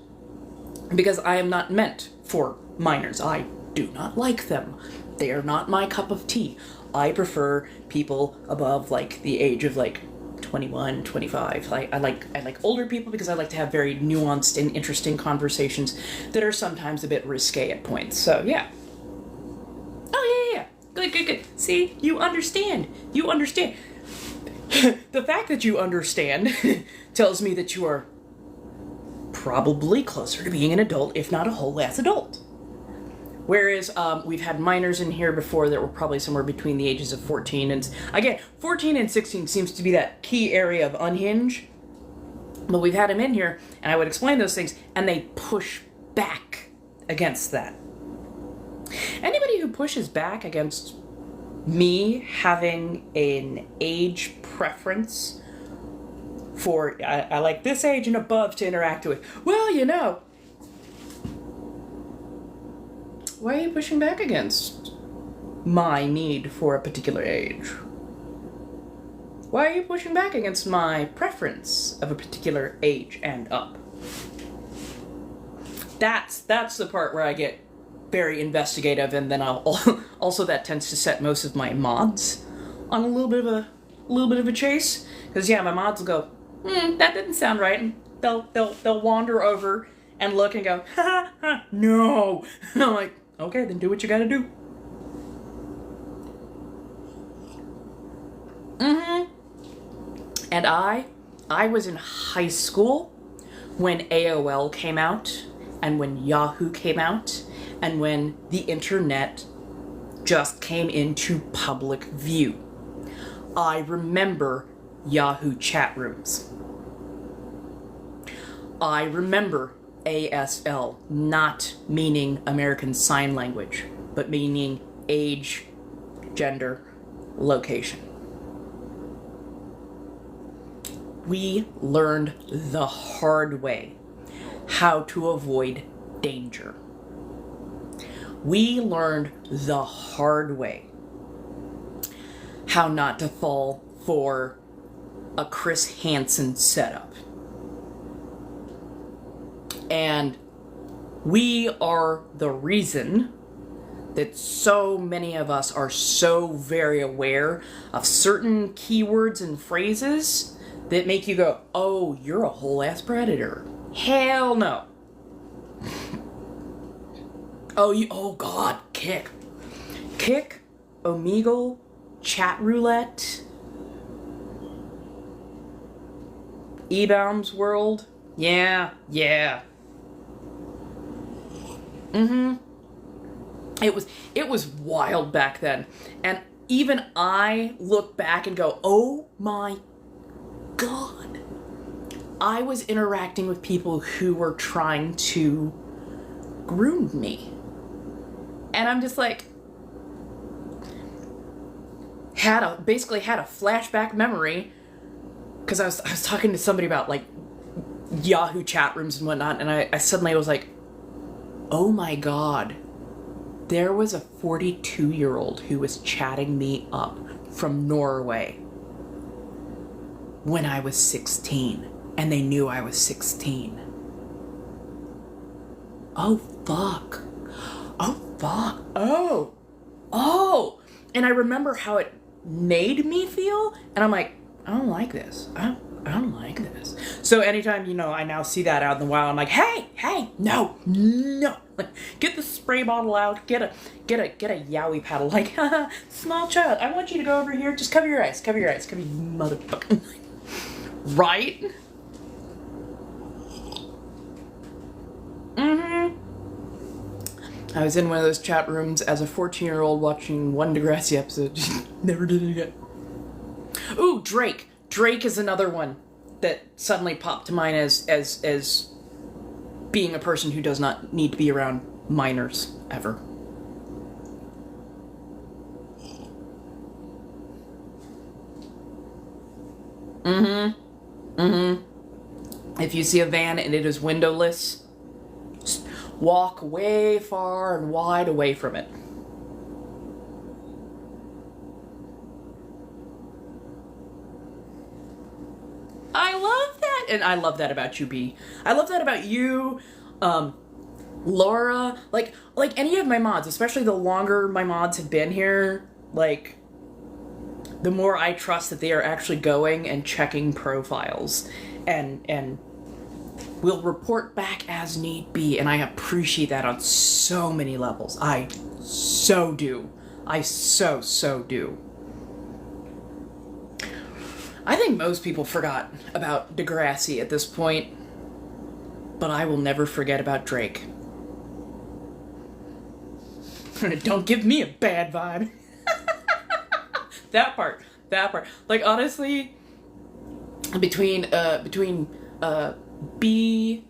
because I am not meant for minors. I do not like them. They are not my cup of tea. I prefer people above like the age of like 21, 25. I like older people because I like to have very nuanced and interesting conversations that are sometimes a bit risque at points. So yeah. Oh yeah. Good. See, you understand. The fact that you understand tells me that you are probably closer to being an adult, if not a whole ass adult. Whereas we've had minors in here before that were probably somewhere between the ages of 14 and, again, 14 and 16 seems to be that key area of unhinge. But we've had them in here, and I would explain those things, and they push back against that. Anybody who pushes back against me having an age preference for, I like this age and above to interact with, well, why are you pushing back against my need for a particular age? Why are you pushing back against my preference of a particular age and up? That's the part where I get very investigative, and then also that tends to set most of my mods on a little bit of a chase. Because yeah, my mods will go, that didn't sound right, and they'll wander over and look and go, ha ha, no. And I'm like, okay, then do what you gotta do. And I was in high school when AOL came out, and when Yahoo came out, and when the internet just came into public view. I remember Yahoo chat rooms. I remember ASL not meaning American Sign Language, but meaning age, gender, location. We learned the hard way how to avoid danger. We learned the hard way how not to fall for a Chris Hansen setup. And we are the reason that so many of us are so very aware of certain keywords and phrases that make you go, oh, you're a whole-ass predator. Hell no. Oh God, Kick, Omegle, Chat Roulette, E-Bombs World. Yeah. It was wild back then. And even I look back and go, oh my God. I was interacting with people who were trying to groom me. And I'm just like, basically had a flashback memory, because I was talking to somebody about like Yahoo chat rooms and whatnot, and I suddenly was like, oh my God, there was a 42-year-old who was chatting me up from Norway when I was 16, and they knew I was 16. Oh fuck. Oh. And I remember how it made me feel, and I'm like, I don't like this. I don't like this. So anytime, I now see that out in the wild, I'm like, hey, no. Like, get the spray bottle out, get a yowie paddle, like, haha, small child, I want you to go over here, just cover your eyes, you motherfucker. Right? I was in one of those chat rooms as a 14-year-old watching one Degrassi episode. Never did it again. Ooh, Drake. Drake is another one that suddenly popped to mind as being a person who does not need to be around minors ever. If you see a van and it is windowless, just walk way far and wide away from it. I love that. And I love that about you, B. I love that about you, Laura. Like any of my mods, especially the longer my mods have been here, like, the more I trust that they are actually going and checking profiles and will report back as need be, and I appreciate that on so many levels. I so do. I so do. I think most people forgot about Degrassi at this point, but I will never forget about Drake. Don't give me a bad vibe. That part. Like, honestly, between B,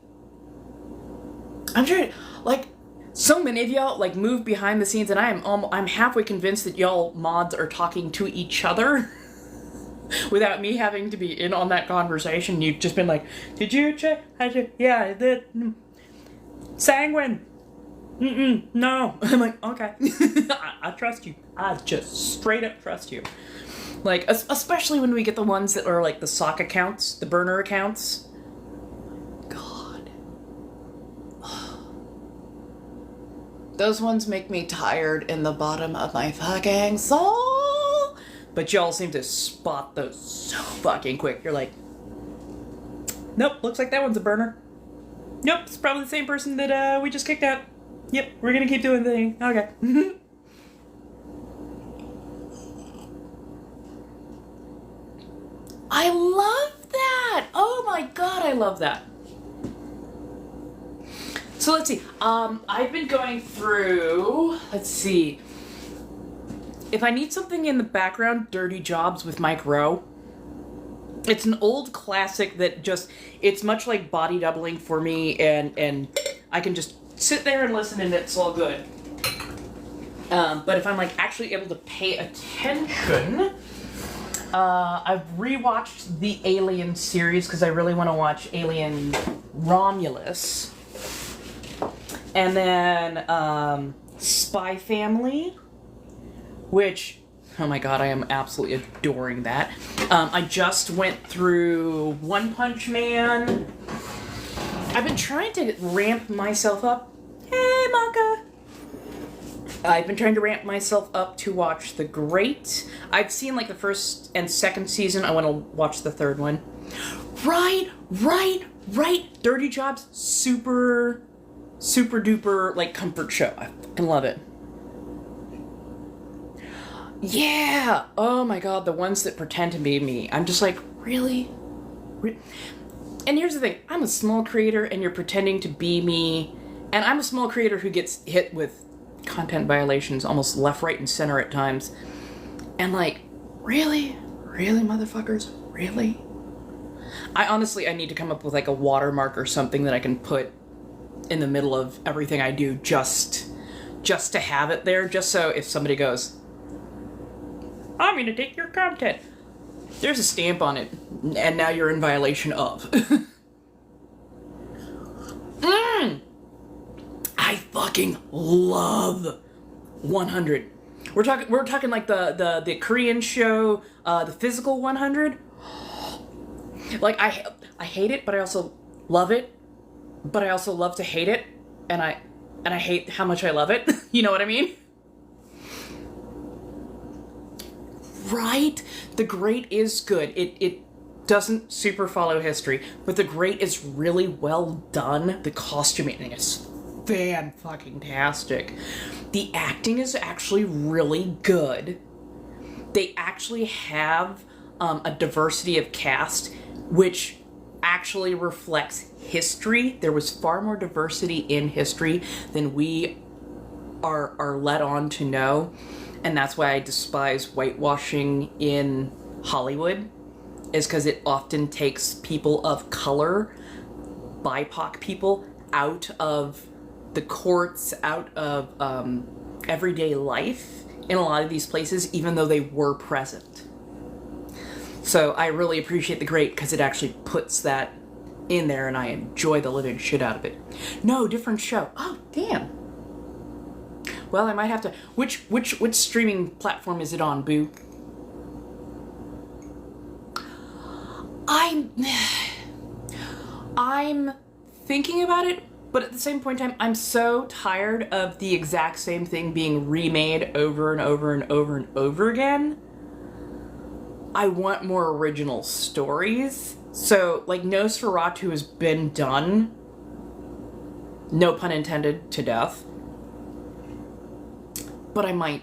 I'm sure, like, so many of y'all, like, move behind the scenes, and I'm halfway convinced that y'all mods are talking to each other without me having to be in on that conversation. You've just been like, did you check? Yeah, I did. Sanguine. No. I'm like, okay. I trust you. I just straight up trust you. Like, especially when we get the ones that are like the sock accounts, the burner accounts. God. Those ones make me tired in the bottom of my fucking soul. But y'all seem to spot those so fucking quick. You're like, nope, looks like that one's a burner. Nope, it's probably the same person that we just kicked out. Yep, we're gonna keep doing the thing. Okay. I love that! Oh my god, I love that. So let's see. I've been going through. Let's see. If I need something in the background, Dirty Jobs with Mike Rowe. It's an old classic that just, it's much like body doubling for me, and I can just sit there and listen and it's all good. But if I'm like actually able to pay attention, I've rewatched the Alien series because I really want to watch Alien Romulus. And then Spy Family, which, oh my god, I am absolutely adoring that. I just went through One Punch Man. I've been trying to ramp myself up. Hey, Maka! I've been trying to ramp myself up to watch The Great. I've seen like the first and second season. I want to watch the third one. Right. Dirty Jobs, super duper like comfort show. I fucking love it. Yeah! Oh my god, the ones that pretend to be me. I'm just like, really? And here's the thing. I'm a small creator and you're pretending to be me. And I'm a small creator who gets hit with content violations almost left, right, and center at times. And like, really? Really, motherfuckers? Really? I need to come up with like a watermark or something that I can put in the middle of everything I do just to have it there, just so if somebody goes, I'm gonna take your content, there's a stamp on it, and now you're in violation of. I fucking love 100. We're talking like the Korean show, the Physical 100. Like I hate it, but I also love it. But I also love to hate it, and I hate how much I love it. You know what I mean? Right? The Great is good. It doesn't super follow history, but The Great is really well done. The costuming is fan-fucking-tastic. The acting is actually really good. They actually have a diversity of cast, which actually reflects history. There was far more diversity in history than we are led on to know. And that's why I despise whitewashing in Hollywood, is because it often takes people of color, BIPOC people, out of the courts, out of everyday life in a lot of these places, even though they were present. So I really appreciate The Great because it actually puts that in there, and I enjoy the living shit out of it. No, different show. Oh, damn. Well, I might have to... Which streaming platform is it on, Boo? I'm thinking about it, but at the same point in time, I'm so tired of the exact same thing being remade over and over and over and over again. I want more original stories. So, like, Nosferatu has been done, no pun intended, to death. But I might,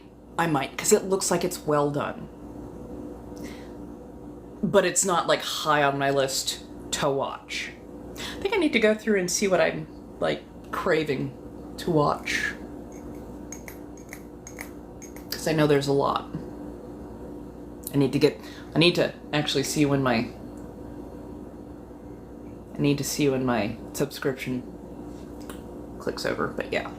because it looks like it's well done. But it's not, like, high on my list to watch. I think I need to go through and see what I'm, like, craving to watch. Because I know there's a lot. I need to actually see when my subscription clicks over, but yeah.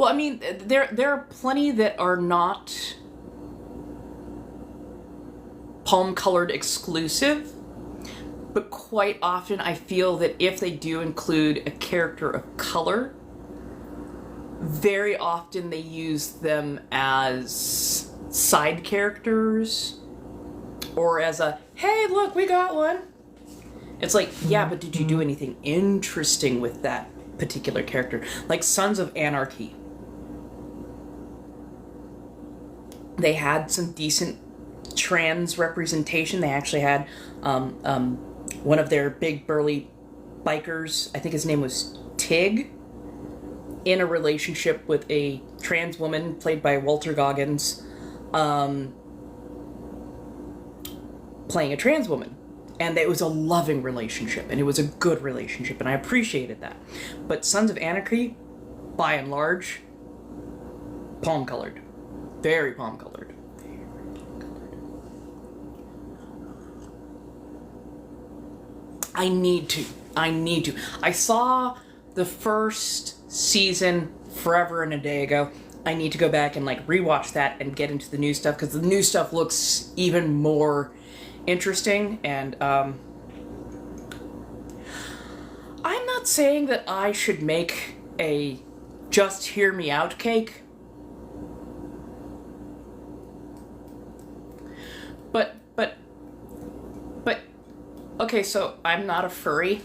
Well, I mean, there are plenty that are not palm-colored exclusive, but quite often I feel that if they do include a character of color, very often they use them as side characters or as a, hey, look, we got one. It's like, yeah, but did you do anything interesting with that particular character? Like Sons of Anarchy. They had some decent trans representation. They actually had one of their big burly bikers, I think his name was Tig, in a relationship with a trans woman played by Walter Goggins, playing a trans woman. And it was a loving relationship, and it was a good relationship, and I appreciated that. But Sons of Anarchy, by and large, palm-colored. Very palm-colored. I need to. I saw the first season forever and a day ago. I need to go back and like rewatch that and get into the new stuff, because the new stuff looks even more interesting. And I'm not saying that I should make a just hear me out cake, but okay, so I'm not a furry,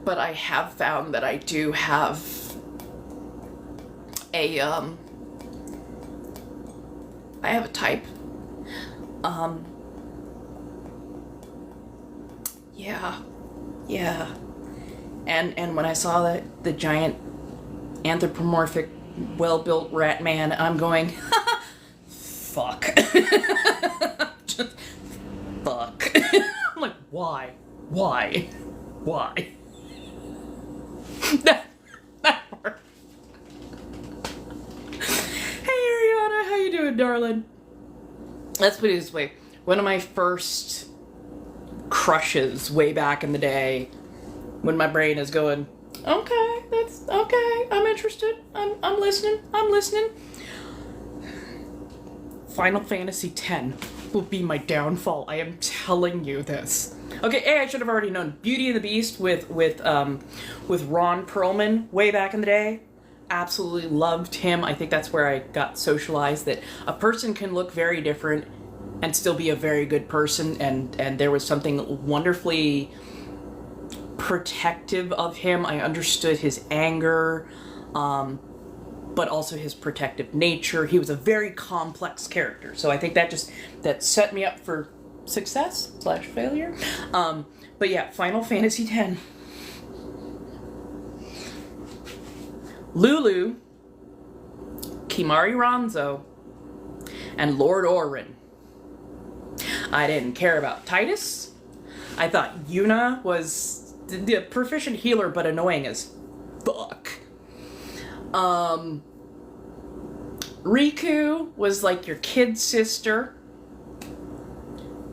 but I have found that I do have a I have a type. Yeah. And when I saw that the giant anthropomorphic well-built rat man, I'm going, fuck. Just fuck. I'm like, why? That part. Hey Ariana, how you doing, darling? Let's put it this way. One of my first crushes way back in the day, when my brain is going, okay, that's okay, I'm interested, I'm listening. Final Fantasy X will be my downfall. I am telling you this. Okay, A, I should have already known. Beauty and the Beast with Ron Perlman way back in the day. Absolutely loved him. I think that's where I got socialized, that a person can look very different and still be a very good person, and there was something wonderfully protective of him. I understood his anger, but also his protective nature. He was a very complex character, so I think that set me up for success / failure. But yeah, Final Fantasy X. Lulu, Kimari Ronzo, and Lord Orin. I didn't care about Titus. I thought Yuna was the proficient healer, but annoying as fuck. Riku was like your kid sister.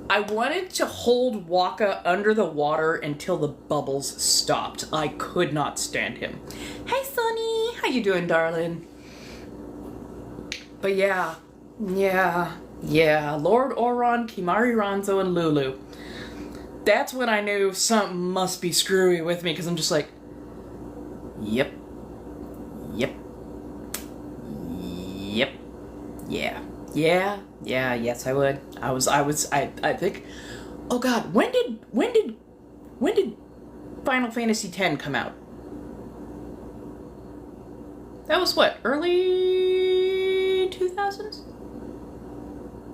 I wanted to hold Waka under the water until the bubbles stopped. I could not stand him. Hey, Sonny, how you doing, darling? But yeah. Lord Oron, Kimari Ronzo, and Lulu. That's when I knew something must be screwy with me, because I'm just like, yep, yes, I would. I think, oh god, when did Final Fantasy X come out? That was what, early 2000s?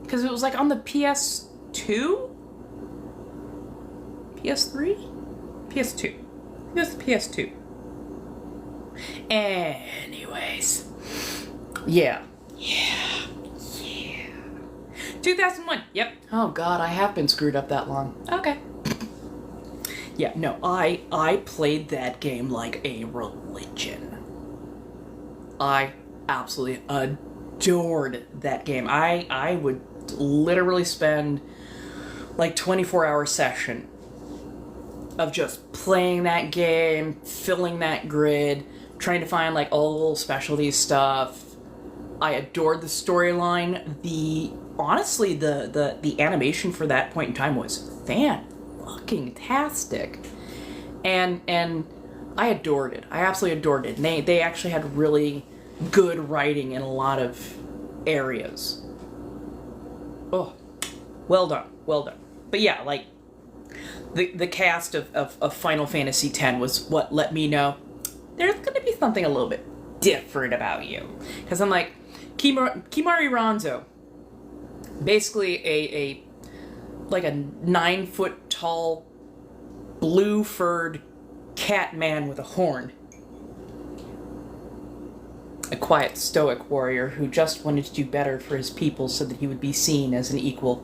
Because it was like on the PS2? PS3? PS2. It was the PS2. Anyways. Yeah. 2001. Yep. Oh god, I have been screwed up that long. Okay. Yeah, no, I played that game like a religion. I absolutely adored that game. I would literally spend like 24-hour session of just playing that game, filling that grid, trying to find like all the little specialty stuff. I adored the storyline. Honestly, the animation for that point in time was fan-fucking-tastic. And I adored it. I absolutely adored it. And they actually had really good writing in a lot of areas. Oh, well done. Well done. But yeah, like, the cast of Final Fantasy X was what let me know there's going to be something a little bit different about you. Because I'm like, Kimari Ranzo, basically a 9-foot tall, blue-furred cat man with a horn. A quiet, stoic warrior who just wanted to do better for his people so that he would be seen as an equal.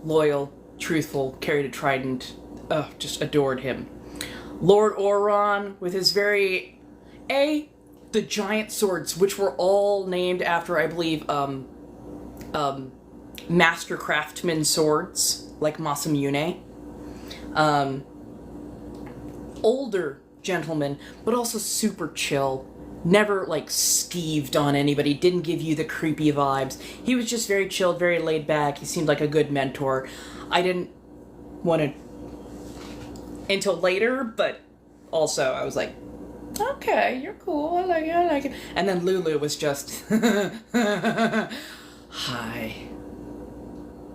Loyal, truthful, carried a trident. Just adored him. Lord Oron with his the giant swords, which were all named after, I believe, master craftsman swords, like Masamune. Older gentleman, but also super chill. Never, like, skeeved on anybody, didn't give you the creepy vibes. He was just very chilled, very laid back. He seemed like a good mentor. I didn't want to until later, but also I was like, okay, you're cool, I like it. And then Lulu was just, hi,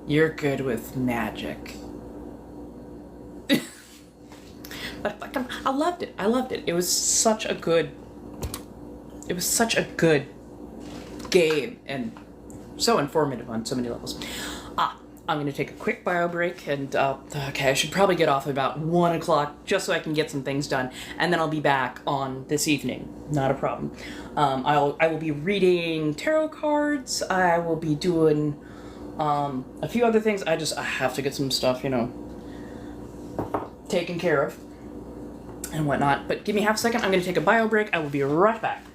you're good with magic. But I loved it. It was such a good game and so informative on so many levels. I'm going to take a quick bio break and, okay, I should probably get off at about 1 o'clock just so I can get some things done, and then I'll be back on this evening. Not a problem. I will be reading tarot cards. I will be doing a few other things. I have to get some stuff, taken care of and whatnot. But give me half a second. I'm going to take a bio break. I will be right back.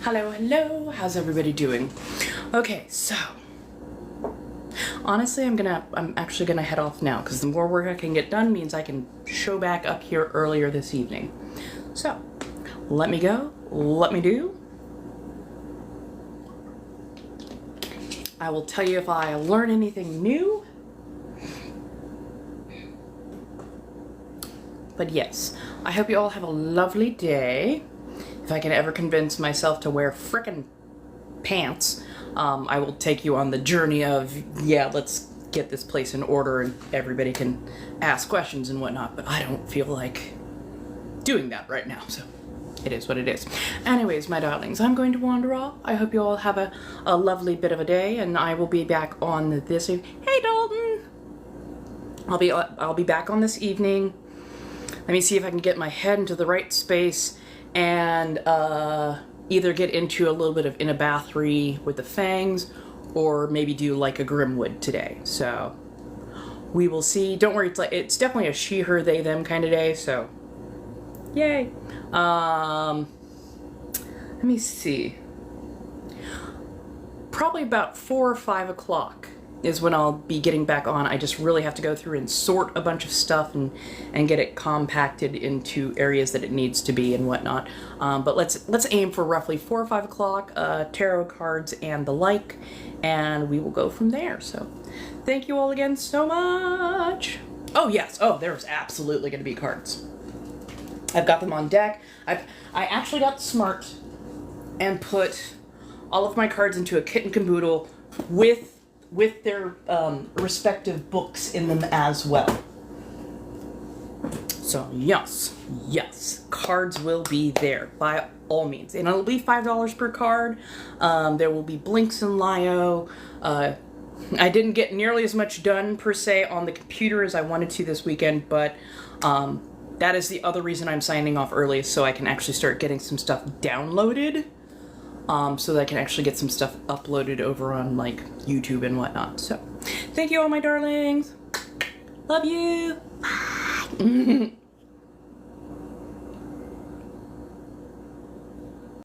Hello, how's everybody doing? Okay, so honestly, I'm actually gonna head off now because the more work I can get done means I can show back up here earlier this evening. So let me go, let me do. I will tell you if I learn anything new. But yes, I hope you all have a lovely day. If I can ever convince myself to wear frickin' pants, I will take you on the journey of, yeah, let's get this place in order and everybody can ask questions and whatnot, but I don't feel like doing that right now, so it is what it is. Anyways, my darlings, I'm going to wander off. I hope you all have a lovely bit of a day, and I will be back on this evening. Hey, Dalton! I'll be back on this evening. Let me see if I can get my head into the right space and either get into a little bit of In a Bathory with the Fangs, or maybe do like a Grimwood today. So, we will see. Don't worry, it's definitely a she, her, they, them kind of day, so yay. Let me see. Probably about 4 or 5 o'clock is when I'll be getting back on. I just really have to go through and sort a bunch of stuff and get it compacted into areas that it needs to be and whatnot. But let's aim for roughly 4 or 5 o'clock, tarot cards and the like, and we will go from there. So thank you all again so much. Oh yes, there's absolutely going to be cards. I've got them on deck. I actually got smart and put all of my cards into a kit and caboodle with their respective books in them as well. So yes, cards will be there by all means, and it'll be $5 per card. There will be Blinks and Lio. I didn't get nearly as much done per se on the computer as I wanted to this weekend, but that is the other reason I'm signing off early, so I can actually start getting some stuff downloaded. So that I can actually get some stuff uploaded over on, like, YouTube and whatnot. So, thank you all, my darlings. Love you. Bye.